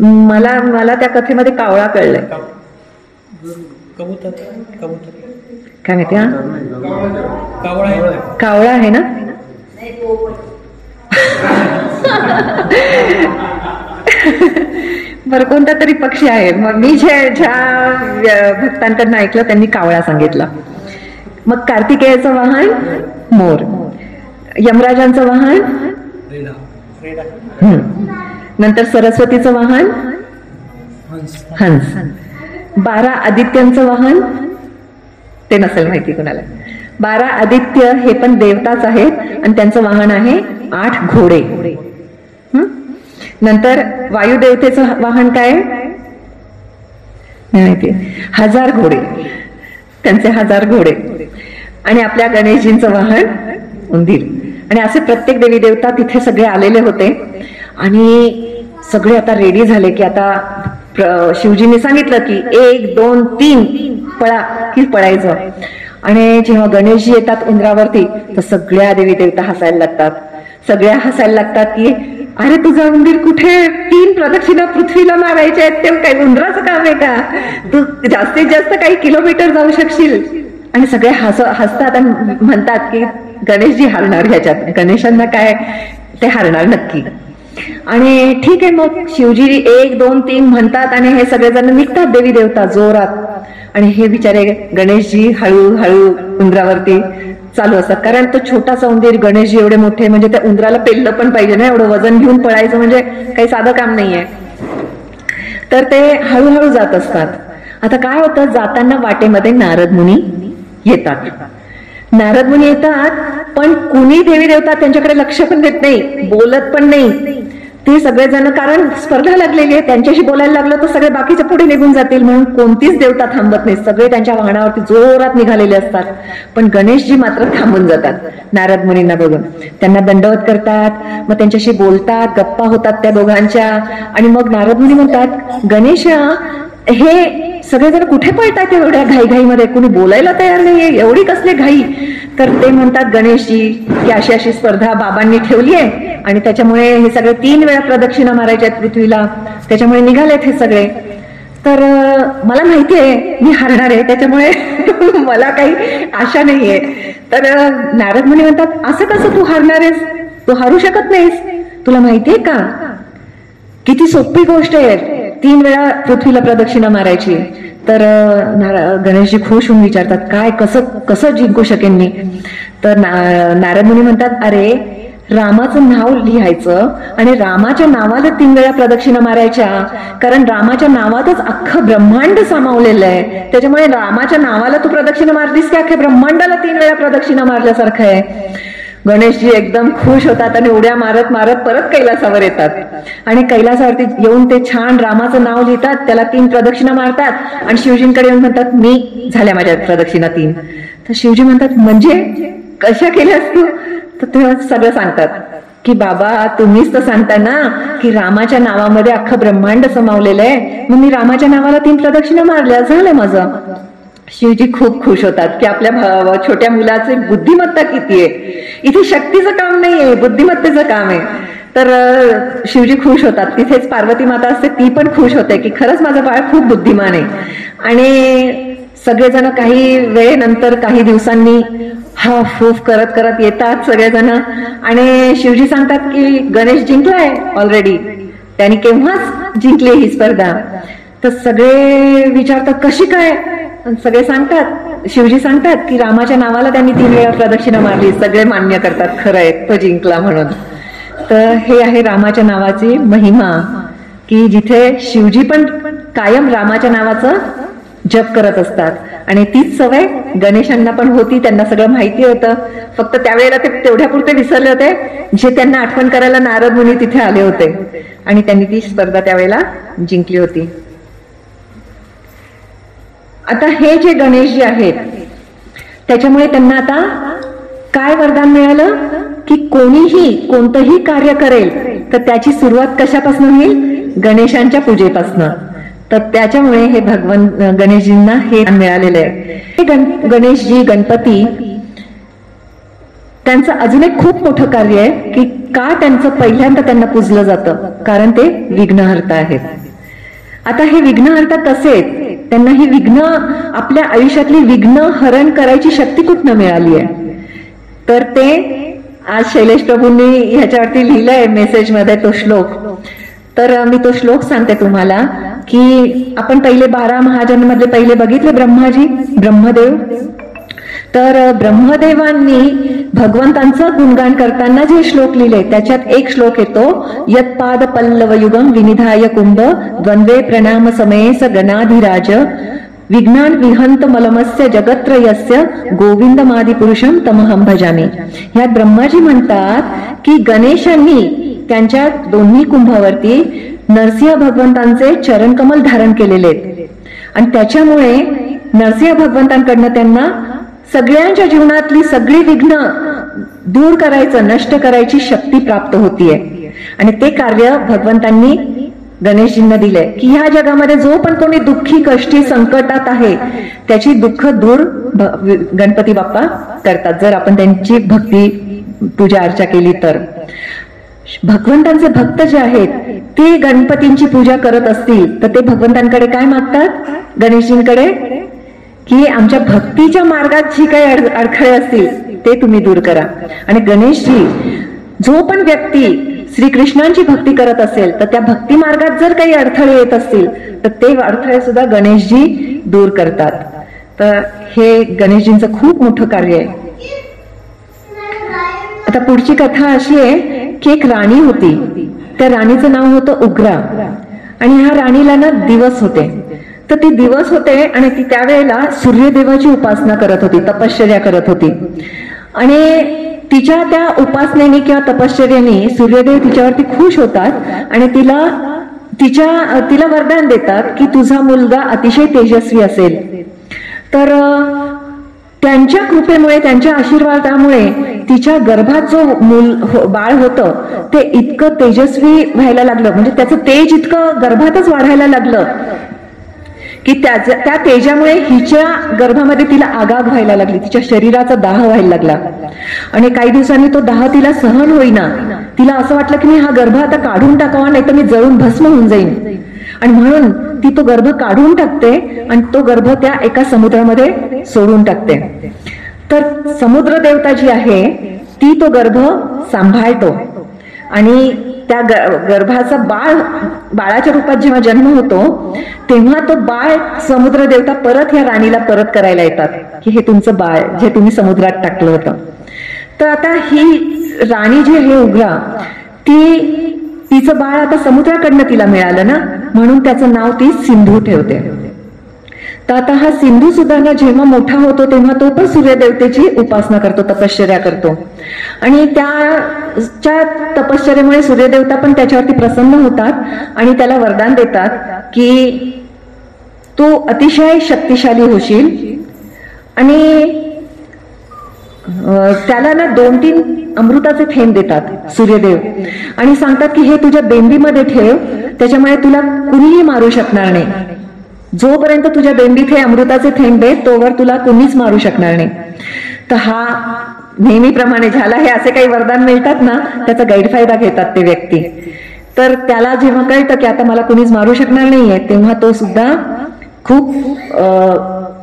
मला त्या कथेमध्ये कावळा कळलंय. काय माहिती? कावळा आहे ना. बरं, कोणता तरी पक्षी आहे. मग मी ज्या भक्तांकडनं ऐकलं त्यांनी कावळा सांगितलं. मग कार्तिकेयचं वाहन मोर, यमराजांचं वाहन नंतर सरस्वतीचं वाहन हंस, 12 आदित्यांचं वाहन ते नसेल माहिती कुणाला. 12 आदित्य हे पण देवताच आहेत आणि त्यांचं वाहन आहे 8 घोडे. नंतर वायुदेवतेचं वाहन काय? माहिती, 1000 घोडे, त्यांचे 1000 घोडे. आणि आपल्या गणेशजींचं वाहन उंदीर. आणि असे प्रत्येक देवी देवता तिथे सगळे आलेले होते आणि सगळे आता रेडी झाले की आता शिवजींनी सांगितलं की 1, 2, 3 पळा की पळायचं. आणि जेव्हा गणेशजी येतात उंदरावरती तर सगळ्या देवी देवता हसायला लागतात. सगळ्या हसायला लागतात की अरे तुझा उंदीर कुठे, 3 प्रदक्षिणा पृथ्वीला मारायच्या आहेत, ते काही उंदराचं काम आहे का? तू जास्तीत जास्त काही किलोमीटर जाऊ शकशील. आणि सगळे हसतात आणि म्हणतात की गणेशजी हारणार ह्याच्यात, गणेशांना काय ते हारणार नक्की. आणि ठीक आहे, मग शिवजी 1, 2, 3 म्हणतात आणि हे सगळेजण निघतात देवी देवता जोरात. आणि हे बिचारे गणेशजी हळूहळू उंदरावरती चालू असतात, कारण तो छोटासा उंदीर, गणेशजी एवढे मोठे, म्हणजे त्या उंदराला पेललं पण पाहिजे ना, एवढं वजन घेऊन पळायचं म्हणजे काही साधं काम नाहीये. तर ते हळूहळू जात असतात. आता काय होतं, जाताना वाटेमध्ये नारद मुनी येतात. नारद मुनी येतात पण कुणी देवी देवता त्यांच्याकडे लक्ष पण देत नाही, बोलत पण नाही. ते सगळेजण, कारण स्पर्धा लागलेली आहे, त्यांच्याशी बोलायला लागलं तर सगळे बाकीच्या पुढे निघून जातील म्हणून कोणतीच देवता थांबत नाही. सगळे त्यांच्या वाहनावरती जोरात निघालेले असतात. पण गणेशजी मात्र थांबून जातात नारद मुनींना बघून. त्यांना दंडवत करतात, मग त्यांच्याशी बोलतात, गप्पा होतात त्या दोघांच्या. आणि मग नारद मुनी म्हणतात, गणेश हे सगळेजण कुठे पळतात एवढ्या घाईघाईमध्ये, कुणी बोलायला तयार नाहीये, एवढी कसली घाई? तर ते म्हणतात गणेशजी की अशी अशी स्पर्धा बाबांनी ठेवली आहे आणि त्याच्यामुळे हे सगळे 3 वेळा प्रदक्षिणा मारायच्या आहेत पृथ्वीला, त्याच्यामुळे निघालेत हे सगळे. तर मला माहिती आहे मी हारणार आहे, त्याच्यामुळे मला काही आशा नाहीये. तर नारद मुनी म्हणतात, असं कसं तू हारणार आहेस? तू हारू शकत नाहीस. तुला माहितीये का किती सोपी गोष्ट आहे 3 वेळा पृथ्वीला प्रदक्षिणा मारायची. तर गणेशजी खुश होऊन विचारतात, काय कसं जिंकू शकेन मी? तर नारद मुनी म्हणतात, अरे रामाचं नाव लिहायचं आणि रामाच्या नावाला 3 वेळा प्रदक्षिणा मारायच्या, कारण रामाच्या नावातच अख्खं ब्रह्मांड सामावलेलं आहे. त्याच्यामुळे रामाच्या नावाला तू प्रदक्षिणा मारलीस की अख्ख्या ब्रह्मांडाला 3 वेळा प्रदक्षिणा मारल्यासारखं आहे. गणेशजी एकदम खुश होतात आणि उड्या मारत मारत परत कैलासावर येतात. आणि कैलासावरती येऊन ते छान रामाचं नाव लिहितात, त्याला 3 प्रदक्षिणा मारतात आणि शिवजींकडे येऊन म्हणतात, मी झाल्या माझ्या प्रदक्षिणा 3. तर शिवजी म्हणतात, म्हणजे कशा केल्यास तू? तर ते सगळं सांगतात. की बाबा तुम्हीच तर सांगता ना की रामाच्या नावामध्ये अख्खं ब्रह्मांड समावलेलं आहे, मग मी रामाच्या नावाला 3 प्रदक्षिणा मारल्या, झालं माझं. शिवजी खूप खुश होतात की आपल्या छोट्या मुलाची बुद्धिमत्ता किती आहे. इथे शक्तीचं काम नाहीये, बुद्धिमत्तेचं काम आहे. तर शिवजी खुश होतात. तिथेच पार्वती माता असते, ती पण खुश होते की खरंच माझं बाळ खूप बुद्धिमान आहे. आणि सगळेजण काही वेळेनंतर, काही दिवसांनी हा फूफ करत करत येतात सगळेजण आणि शिवजी सांगतात की गणेश जिंकलाय ऑलरेडी, त्यांनी केव्हाच जिंकली ही स्पर्धा. तर सगळे विचारतात कशी काय. सगळे सांगतात, शिवजी सांगतात की रामाच्या नावाला त्यांनी 3 वेळा प्रदक्षिणा मारली. सगळे मान्य करतात खरंय तो जिंकला म्हणून. तर हे आहे रामाच्या नावाची महिमा, की जिथे शिवजी पण कायम रामाच्या नावाचं जप करत असतात. आणि तीच सवय गणेशांना पण होती, त्यांना सगळं माहिती होतं. फक्त त्यावेळेला ते तेवढ्यापुरते विसरले होते जे त्यांना आठवण करायला नारद मुनी तिथे आले होते आणि त्यांनी ती स्पर्धा त्यावेळेला जिंकली होती. आता हे जे गणेश जे आहेत त्याच्यामुळे त्यांना आता काय वरदान मिळालं की कोणीही कोणतंही कार्य करेल तर त्याची सुरुवात कशापासून होईल, गणेशांच्या पूजेपासून. तर त्याच्यामुळे हे भगवान गणेशजींना हे मिळालेलं आहे. हे गणेशजी गणपती त्यांचं अजून एक खूप मोठं कार्य आहे की का त्यांचं पहिल्यांदा त्यांना पूजलं जातं, कारण ते विघ्नहर्ता आहेत. आता हे विघ्नहर्ता कसे आहेत, त्यांना ही विघ्न आपल्या आयुष्यातली विघ्न हरण करायची शक्ती कुठनं मिळाली आहे. तर ते आज शैलेश प्रभूंनी ह्याच्यावरती लिहिलंय मेसेजमध्ये तो श्लोक. तर मी तो श्लोक सांगते तुम्हाला की आपण पहिले 12 महाजन्मधले पहिले बघितले ब्रह्माजी, ब्रह्मदेव. तर ब्रह्मदेवांनी भगवंतांचं गुणगान करताना जे श्लोक लिहिले त्याच्यात एक श्लोक येतो, यत्पाद पल्लव युगम विनिधाय कुंभ द्वंद्वे प्रणाम समेस गणाधिराज विज्ञान विहंत मलमस्य जगत्रयस्य गोविंदमादि पुरुषम तमहं भजामी. ह्यात ब्रह्माजी म्हणतात की गणेशांनी त्यांच्या दोन्ही कुंभावरती नरसिंह भगवंतांचे चरणकमल धारण केलेले आहेत आणि त्याच्यामुळे नरसिंह भगवंतांकडनं त्यांना सगळ्यांच्या जीवनातली सगळी विघ्न दूर करायचं, नष्ट करायची शक्ती प्राप्त होतीये. आणि ते कार्य भगवंतांनी गणेशजींना दिलंय की ह्या जगामध्ये जो पण कोणी दुःखी, कष्टी, संकटात आहे त्याची दुःख दूर गणपती बाप्पा करतात, जर आपण त्यांची भक्ती पूजा अर्चा केली तर. भगवंतांचे भक्त जे आहेत ते गणपतींची पूजा करत असतील तर ते भगवंतांकडे काय मागतात, गणेशजींकडे, की आमच्या भक्तीच्या मार्गात जी काही अडखळे असतील ते तुम्ही दूर करा. आणि गणेशजी जो पण व्यक्ती श्रीकृष्णांची भक्ती करत असेल तर त्या भक्ती मार्गात जर काही अडथळे येत असतील तर ते अडथळे सुद्धा गणेशजी दूर करतात. तर हे गणेशजींचं खूप मोठं कार्य आहे. आता पुढची कथा अशी आहे की एक राणी होती, त्या राणीचं नाव होतं उग्रा. आणि ह्या राणीला ना दिवस होते. तर ती दिवस होते आणि ती त्यावेळेला सूर्यदेवाची उपासना करत होती, तपश्चर्या करत होती. आणि तिच्या त्या उपासनेने किंवा तपश्चर्याने सूर्यदेव तिच्यावरती खुश होतात आणि तिला वरदान देतात की तुझा मुलगा अतिशय तेजस्वी असेल. तर त्यांच्या कृपेमुळे, त्यांच्या आशीर्वादामुळे तिच्या गर्भात जो बाळ होतं ते इतकं तेजस्वी व्हायला लागलं, म्हणजे त्याचं तेज इतकं गर्भातच वाढायला लागलं की त्या तेजामुळे हिच्या गर्भामध्ये तिला आगाग व्हायला लागली, तिच्या शरीराचा दाह व्हायला लागला. आणि काही दिवसांनी तो दाह तिला सहन होईना. तिला असं वाटलं की मी हा गर्भ आता काढून टाकावा, नाही तर मी जळून भस्म होऊन जाईन. आणि म्हणून ती तो गर्भ काढून टाकते आणि तो गर्भ त्या एका समुद्रामध्ये सोडून टाकते. तर समुद्र देवता जी आहे ती तो गर्भ सांभाळतो आणि त्या गर्भाचा बाळाच्या रूपात जेव्हा जन्म होतो तेव्हा तो बाळ समुद्र देवता परत ह्या राणीला परत करायला येतात की हे तुमचं बाळ जे तुम्ही समुद्रात टाकलं होतं. तर आता ही राणी जी आहे उग्रा, तिचं बाळ आता समुद्राकडनं तिला मिळालं ना, म्हणून त्याचं नाव ती सिंधू ठेवते. तर आता हा सिंधू सुद्धा ना जेव्हा मोठा होतो तेव्हा तो पण सूर्यदेवतेची उपासना करतो, तपश्चर्या करतो. आणि त्याच्या तपश्चर्यामुळे सूर्यदेवता पण त्याच्यावरती प्रसन्न होतात आणि त्याला वरदान देतात की तू अतिशय शक्तिशाली होशील. आणि त्याला ना 2-3 अमृताचे थेंब देतात सूर्यदेव आणि सांगतात की हे तुझ्या बेंबीमध्ये ठेव, त्याच्यामुळे तुला कुणीही मारू शकणार नाही. जोपर्यंत तुझ्या बेंबीत हे अमृताचे थेंब आहे तोवर तुला कुणीच मारू शकणार नाही. तर हा नेहमीप्रमाणे झाला, हे असे काही वरदान मिळतात ना त्याचा गैरफायदा घेतात ते व्यक्ती. तर त्याला जेव्हा कळतं की आता मला कुणीच मारू शकणार नाहीये, तेव्हा तो सुद्धा खूप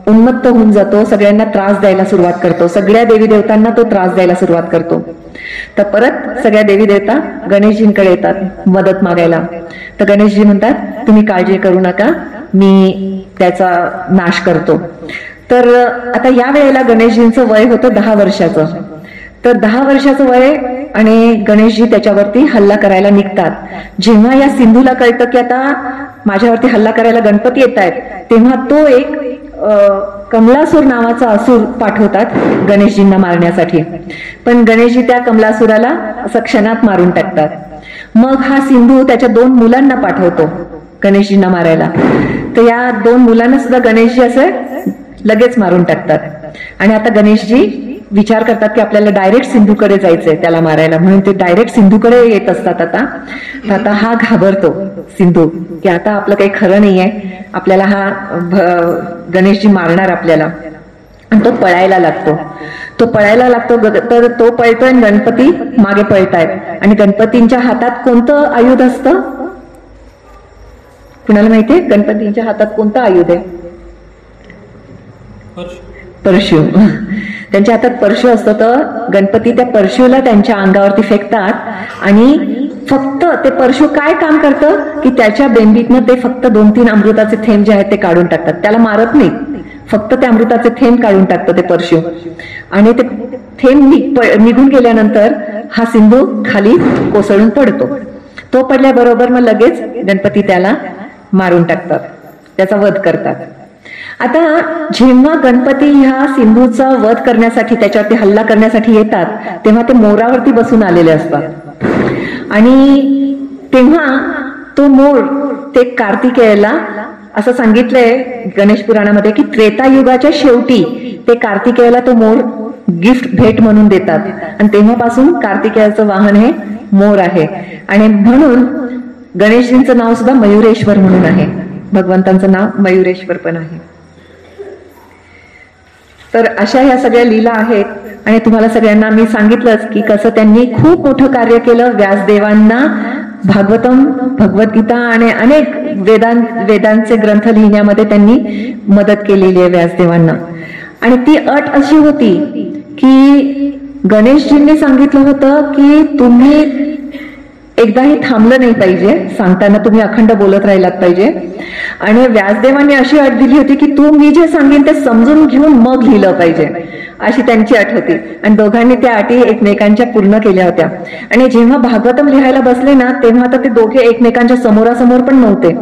उन्मत्त होऊन जातो, सगळ्यांना त्रास द्यायला सुरुवात करतो, सगळ्या देवी देवतांना तो त्रास द्यायला सुरुवात करतो. तर परत सगळ्या देवी देवता गणेशजींकडे येतात मदत मागायला. तर गणेशजी म्हणतात तुम्ही काळजी करू नका, मी त्याचा नाश करतो. तर आता या वेळेला गणेशजींचं वय होतं 10 वर्षाचं. तर 10 वर्षाचं वय आणि गणेशजी त्याच्यावरती हल्ला करायला निघतात. जेव्हा या सिंधूला कळतं की आता माझ्यावरती हल्ला करायला गणपती येत आहेत, तेव्हा तो एक कमलासूर नावाचा असुर पाठवतात गणेशजींना मारण्यासाठी. पण गणेशजी त्या कमलासुराला असं क्षणात मारून टाकतात. मग हा सिंधू त्याच्या 2 मुलांना पाठवतो गणेशजींना मारायला. तर या 2 मुलांना सुद्धा गणेशजी असे लगेच मारून टाकतात. आणि आता गणेशजी विचार करतात की आपल्याला डायरेक्ट सिंधूकडे जायचंय त्याला मारायला, म्हणून ते डायरेक्ट सिंधूकडे येत असतात. आता हा घाबरतो सिंधू की आता आपलं काही खरं नाहीये, आपल्याला हा गणेशजी मारणार आपल्याला. आणि तो पळायला लागतो. तर तो पळतोय आणि गणपती मागे पळतायत. आणि गणपतींच्या हातात कोणतं आयुध असतं कुणाला माहितीये? गणपतींच्या हातात कोणतं आयुध आहे? परशु. त्यांच्या हातात परशु असतो. तर गणपती त्या परशुला त्यांच्या अंगावरती फेकतात आणि फक्त ते परशु काय काम करतं की त्याच्या बेंबीतनं ते फक्त 2-3 अमृताचे थेंब जे आहेत ते काढून टाकतात. त्याला मारत नाही, फक्त ते अमृताचे थेंब काढून टाकतं ते परशु. आणि ते थेंब निघून गेल्यानंतर हा सिंधू खाली कोसळून पडतो. तो पडल्याबरोबर मग लगेच गणपती त्याला मारून टाकतात, त्याचा वध करतात. आता जेव्हा गणपती ह्या सिंधूचा वध करण्यासाठी, त्याच्यावरती हल्ला करण्यासाठी येतात, तेव्हा ते मोरावरती बसून आलेले असतात. आणि तेव्हा तो मोर ते कार्तिकेयला असं सांगितलंय गणेश पुराणामध्ये की त्रेतायुगाच्या शेवटी ते कार्तिकेयला तो मोर गिफ्ट भेट म्हणून देतात. आणि तेव्हापासून कार्तिकेयाचं वाहन हे मोर आहे. आणि म्हणून गणेशजींचं नाव सुद्धा मयुरेश्वर म्हणून आहे. भगवंतांचं नाव मयुरेश्वर पण आहे. तर अशा ह्या सगळ्या लीला आहेत. आणि तुम्हाला सगळ्यांना मी सांगितलंच की कसं त्यांनी खूप मोठं कार्य केलं. व्यासदेवांना भागवतम, भगवद्गीता आणि अनेक वेदांचे ग्रंथ लिहिण्यामध्ये त्यांनी मदत केलेली आहे व्यासदेवांना. आणि ती अट अशी होती की गणेशजींनी सांगितलं होतं की तुम्ही एकदाही थांबलं नाही पाहिजे, सांगताना तुम्ही अखंड बोलत राहिलात पाहिजे. आणि व्यासदेवांनी अशी अट दिली होती की तू मी जे सांगेन ते समजून घेऊन मग लिहिलं पाहिजे, अशी त्यांची अट होती. आणि दोघांनी त्या अटी एकमेकांच्या पूर्ण केल्या होत्या. आणि जेव्हा भागवतम लिहायला बसले ना, तेव्हा तर ते दोघे एकमेकांच्या समोरासमोर पण नव्हते.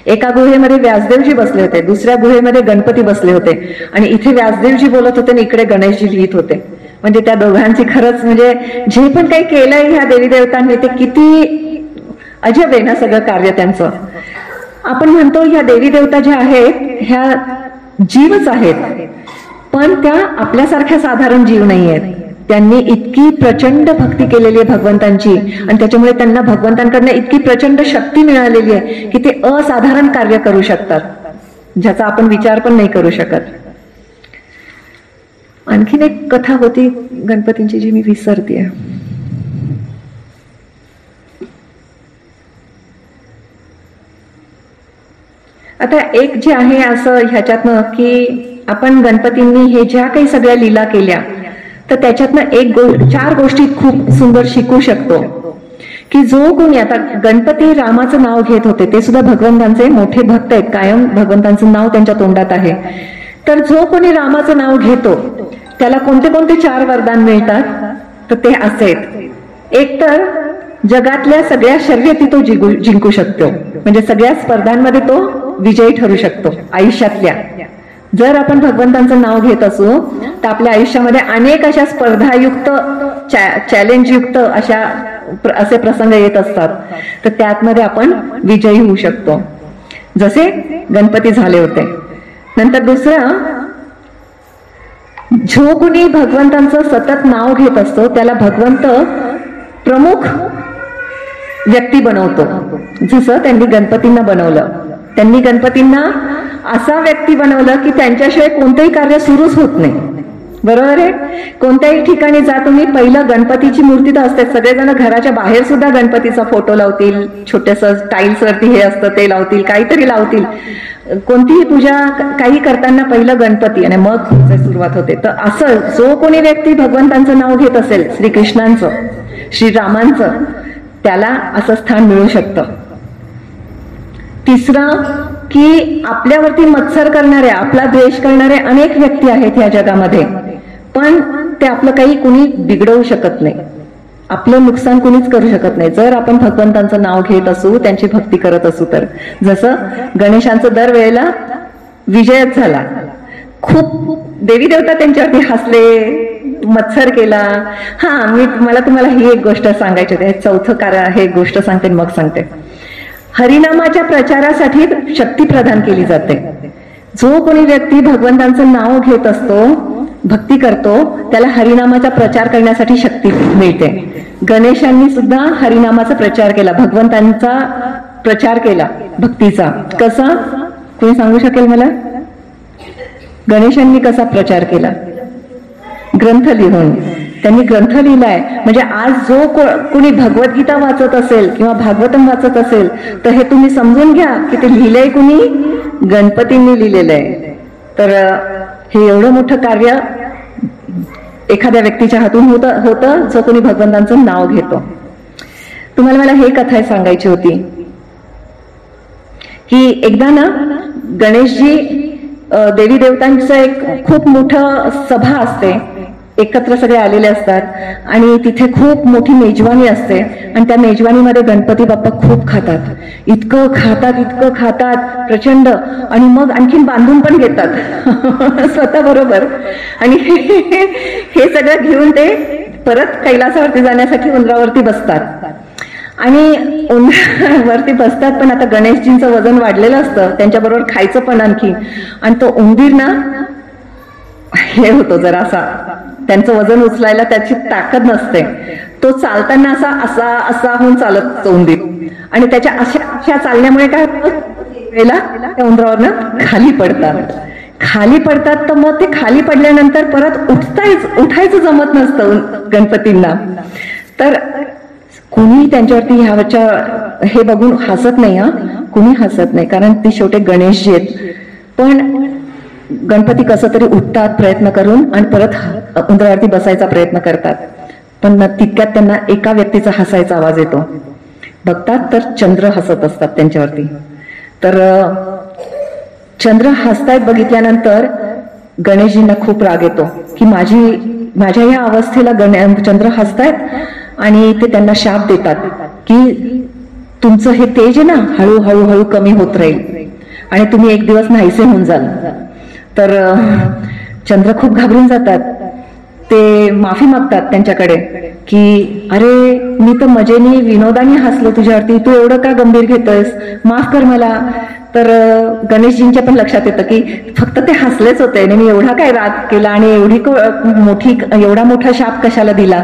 एका गुहेमध्ये व्यासदेवजी बसले होते, दुसऱ्या गुहेमध्ये गणपती बसले होते. आणि इथे व्यासदेवजी बोलत होते आणि इकडे गणेशजी लिहित होते. म्हणजे त्या दोघांची खरंच म्हणजे जे पण काही केलंय ह्या देवी देवतांनी ते किती अजब आहे ना सगळं कार्य त्यांचं. आपण म्हणतो ह्या देवी देवता ज्या आहेत ह्या जीवच आहेत, पण त्या आपल्यासारख्या साधारण जीव नाही आहेत. त्यांनी इतकी प्रचंड भक्ती केलेली आहे भगवंतांची आणि त्याच्यामुळे त्यांना भगवंतांकडनं इतकी प्रचंड शक्ती मिळालेली आहे की ते असाधारण कार्य करू शकतात, ज्याचा आपण विचार पण नाही करू शकत. आणखीन एक कथा होती गणपतींची जी मी विसरते. आता एक जे आहे असं ह्याच्यातनं की आपण गणपतींनी हे ज्या काही सगळ्या लीला केल्या तर त्याच्यातनं 4 गोष्टी खूप सुंदर शिकू शकतो. की जो कोणी आता गणपती रामाचं नाव घेत होते ते सुद्धा भगवंतांचे मोठे भक्त आहेत, कायम भगवंतांचं नाव त्यांच्या तोंडात आहे. तर जो कोणी रामाचं नाव घेतो त्याला कोणते कोणते 4 वरदान मिळतात तर ते असे आहेत. एक तर जगातल्या सगळ्या शर्यती तो जिंकू शकतो, म्हणजे सगळ्या स्पर्धांमध्ये तो विजयी ठरू शकतो आयुष्यातल्या. जर आपण भगवंतांचं नाव घेत असू तर आपल्या आयुष्यामध्ये अनेक अशा स्पर्धायुक्त चॅलेंजयुक्त असे प्रसंग येत असतात, तर त्यातमध्ये आपण विजयी होऊ शकतो, जसे गणपती झाले होते. नंतर दुसरं जो कोणी भगवंतांचं सतत नाव घेत असतो त्याला भगवंत प्रमुख व्यक्ती बनवतो. जसं त्यांनी गणपतींना बनवलं, त्यांनी गणपतींना असा व्यक्ती बनवलं की त्यांच्याशिवाय कोणतंही कार्य सुरूच होत नाही. बरोबर आहे. कोणत्याही ठिकाणी जा तुम्ही, पहिलं गणपतीची मूर्ती तर असते. सगळेजण घराच्या बाहेर सुद्धा गणपतीचा फोटो लावतील, छोटेस टाईल्स वरती हे असतं ते लावतील, काहीतरी लावतील. कोणतीही पूजा काही करताना पहिलं गणपती आणि मग सुरुवात होते. तर असं जो कोणी व्यक्ती भगवंतांचं नाव घेत असेल, श्रीकृष्णांचं, श्रीरामांचं, त्याला असं स्थान मिळू शकतं. तिसरं की आपल्यावरती मत्सर करणारे, आपला द्वेष करणारे अनेक व्यक्ती आहेत या जगामध्ये, पण ते आपलं काही कुणी बिघडवू शकत नाही, आपलं नुकसान कुणीच करू शकत नाही जर आपण भगवंतांचं नाव घेत असू, त्यांची भक्ती करत असू तर. जसं गणेशांचं दरवेळेला विजयच झाला. खूप देवी देवता त्यांच्यावरती हसले, मत्सर केला. मला तुम्हाला ही एक गोष्ट सांगायची होती, चौथं कारण हे गोष्ट सांगते मग सांगते. हरिनामाच्या प्रचारासाठी शक्ती प्रदान केली जाते. जो कोणी व्यक्ती भगवंतांचं नाव घेत असतो, भक्ती करतो, त्याला हरिनामाचा प्रचार करण्यासाठी शक्ती मिळते. गणेशांनी सुद्धा हरिनामाचा प्रचार केला, भगवंतांचा प्रचार केला भक्तीचा. कसा, कोणी सांगू शकेल मला? गणेशांनी कसा प्रचार केला? ग्रंथ लिहून. त्यांनी ग्रंथ लिहिलाय. म्हणजे आज जो कोणी भगवद्गीता वाचत असेल किंवा भागवतम वाचत असेल तर हे तुम्ही समजून घ्या की ते लिहिलंय कुणी? गणपतींनी लिहिलेलं आहे. तर हे एवढं मोठं कार्य एखाद्या व्यक्तीच्या हातून होतं जो कोणी भगवंतांचं नाव घेतो. तुम्हाला मला हे कथा सांगायची होती की एकदा ना गणेशजी, देवी देवतांचं एक खूप मोठं सभा असते, एकत्र सगळे आलेले असतात आणि तिथे खूप मोठी मेजवानी असते आणि त्या मेजवानीमध्ये गणपती बाप्पा खूप खातात, इतकं खातात प्रचंड, आणि मग आणखीन बांधून पण घेतात स्वतः बरोबर. आणि हे सगळं घेऊन ते परत कैलासावरती जाण्यासाठी उंदरावरती बसतात. आणि उंदरावरती बसतात, पण आता गणेशजींचं वजन वाढलेलं असतं, त्यांच्याबरोबर खायचं पण आणखी, आणि तो उंदीर ना हे होतो जरासा, त्यांचं वजन उचलायला त्याची ताकद नसते. तो चालताना असा होऊन चालत तो उंदीर, आणि त्याच्या अशा चालण्यामुळे काय होतं, त्या उंदरावरनं खाली पडतात. तर मग ते खाली पडल्यानंतर परत उठायचं जमत नसतं गणपतींना. तर कुणी त्यांच्यावरती ह्याच्या हे बघून हसत नाही, कुणी हसत नाही, कारण ते शेवटी गणेशजी आहेत. पण गणपती कसं तरी उठतात प्रयत्न करून आणि परत उंदरावरती बसायचा प्रयत्न करतात. पण तितक्यात त्यांना एका व्यक्तीचा हसायचा आवाज येतो. बघतात तर चंद्र हसत असतात त्यांच्यावरती. तर चंद्र हसतायत बघितल्यानंतर गणेशजींना खूप राग येतो की माझ्या या अवस्थेला चंद्र हसतायत, आणि ते त्यांना शाप देतात की तुमचं हे तेज आहे ना हळूहळू कमी होत राहील आणि तुम्ही एक दिवस नाहीसे होऊन जाल. तर चंद्र खूप घाबरून जातात. ते माफी मागतात त्यांच्याकडे की अरे मी तर मजेने विनोदाने हसलो तुझ्यावरती, तू एवढं का गंभीर घेतोयस, माफ कर मला. तर गणेशजींच्या पण लक्षात येतं की फक्त ते हसलेच होते, मी एवढा काय राग केला आणि एवढा मोठा शाप कशाला दिला.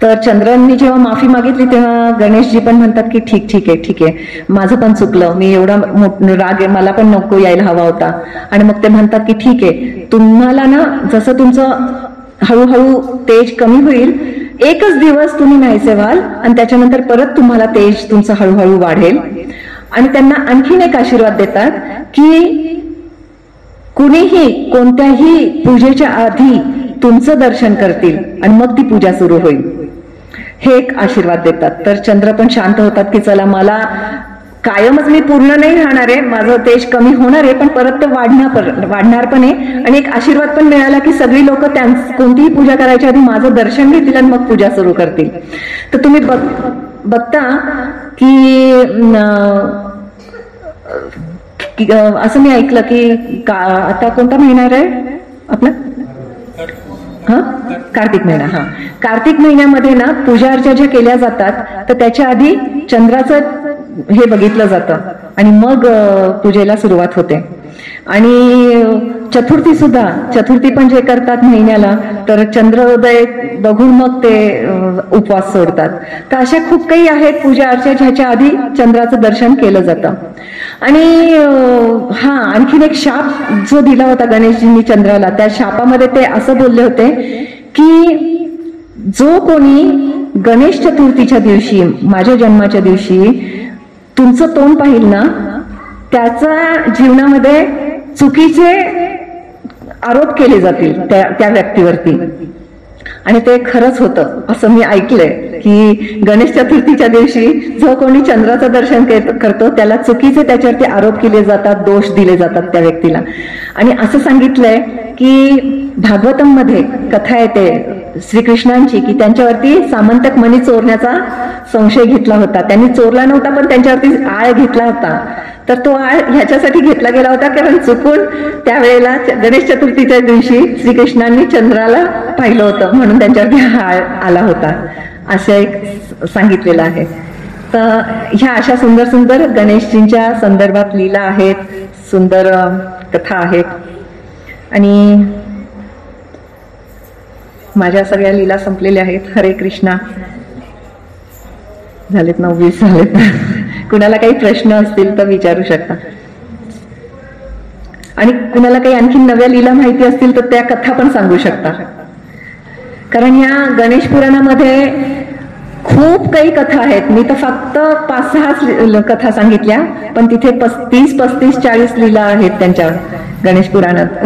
तर चंद्रांनी जेव्हा माफी मागितली तेव्हा गणेशजी पण म्हणतात की ठीक आहे, माझं पण चुकलं, मी एवढा राग आहे, मला पण नको यायला हवा होता. आणि मग ते म्हणतात की ठीक आहे, तुम्हाला ना जसं तुमचं हळूहळू तेज कमी होईल, एकच दिवस तुम्ही नाहीसे व्हाल आणि त्याच्यानंतर परत तुम्हाला तेज तुमचं हळूहळू वाढेल. आणि त्यांना आणखीन एक आशीर्वाद देतात की कुणीही कोणत्याही पूजेच्या आधी तुमचं दर्शन करतील आणि मग ती पूजा सुरू होईल, हे एक आशीर्वाद देतात. तर चंद्र पण शांत होतात की चला, मला कायमच मी पूर्ण नाही राहणार आहे, माझं तेज कमी होणार आहे, पण परत ते वाढणार पण आहे. आणि एक आशीर्वाद पण मिळाला की सगळी लोक कोणतीही पूजा करायच्या आधी माझं दर्शन घेतील आणि मग पूजा सुरू करतील. तर तुम्ही बघता की असं मी ऐकलं की आता कोणता महिना आहे आपला, कार्तिक महिना. कार्तिक महिन्यामध्ये ना पूजा अर्चा ज्या केल्या जातात तर त्याच्या आधी चंद्राचं हे बघितलं जातं आणि मग पूजेला सुरुवात होते. आणि चतुर्थी सुद्धा, चतुर्थी पण जे करतात महिन्याला, तर चंद्रोदय बघून मग ते उपवास सोडतात. तर अशा खूप काही आहेत पूजा अर्चा ज्याच्या आधी चंद्राचं दर्शन केलं जातं. आणि आणखीन एक शाप जो दिला होता गणेशजींनी चंद्राला, त्या शापामध्ये ते असं बोलले होते की जो कोणी गणेश चतुर्थीच्या दिवशी, माझ्या जन्माच्या दिवशी तुमचं तोंड पाहिल ना, त्याच्या जीवनामध्ये चुकीचे आरोप केले जातील त्या व्यक्तीवरती. आणि ते खरंच होतं असं मी ऐकलंय की गणेश चतुर्थीच्या दिवशी जो कोणी चंद्राचं दर्शन करतो त्याला चुकीचे त्याच्यावरती आरोप केले जातात, दोष दिले जातात त्या व्यक्तीला. आणि असं सांगितलंय की भागवतम मध्ये कथा येते श्रीकृष्णांची की त्यांच्यावरती सामंतक मणी चोरण्याचा संशय घेतला होता. त्यांनी चोरला नव्हता पण त्यांच्यावरती आळ घेतला होता. तर तो आळ ह्याच्यासाठी घेतला गेला होता कारण चुकून त्यावेळेला गणेश चतुर्थीच्या दिवशी श्रीकृष्णांनी चंद्राला पाहिलं होतं म्हणून त्यांच्यावरती आळ आला होता, असं एक सांगितलेलं आहे. तर ह्या अशा सुंदर सुंदर गणेशजींच्या संदर्भात लीला आहेत, सुंदर कथा आहेत. आणि माझ्या सगळ्या लीला संपलेल्या आहेत. हरे कृष्णा. झालेत 9-20 झालेत. कुणाला काही प्रश्न असतील तर विचारू शकता. आणि कुणाला काही आणखी नव्या लीला माहिती असतील तर त्या कथा पण सांगू शकता. कारण या गणेश पुराणामध्ये खूप काही कथा आहेत. मी तर फक्त 5-6 कथा सांगितल्या, पण तिथे 30, 35, 40 लीला आहेत त्यांच्या गणेश पुराणात.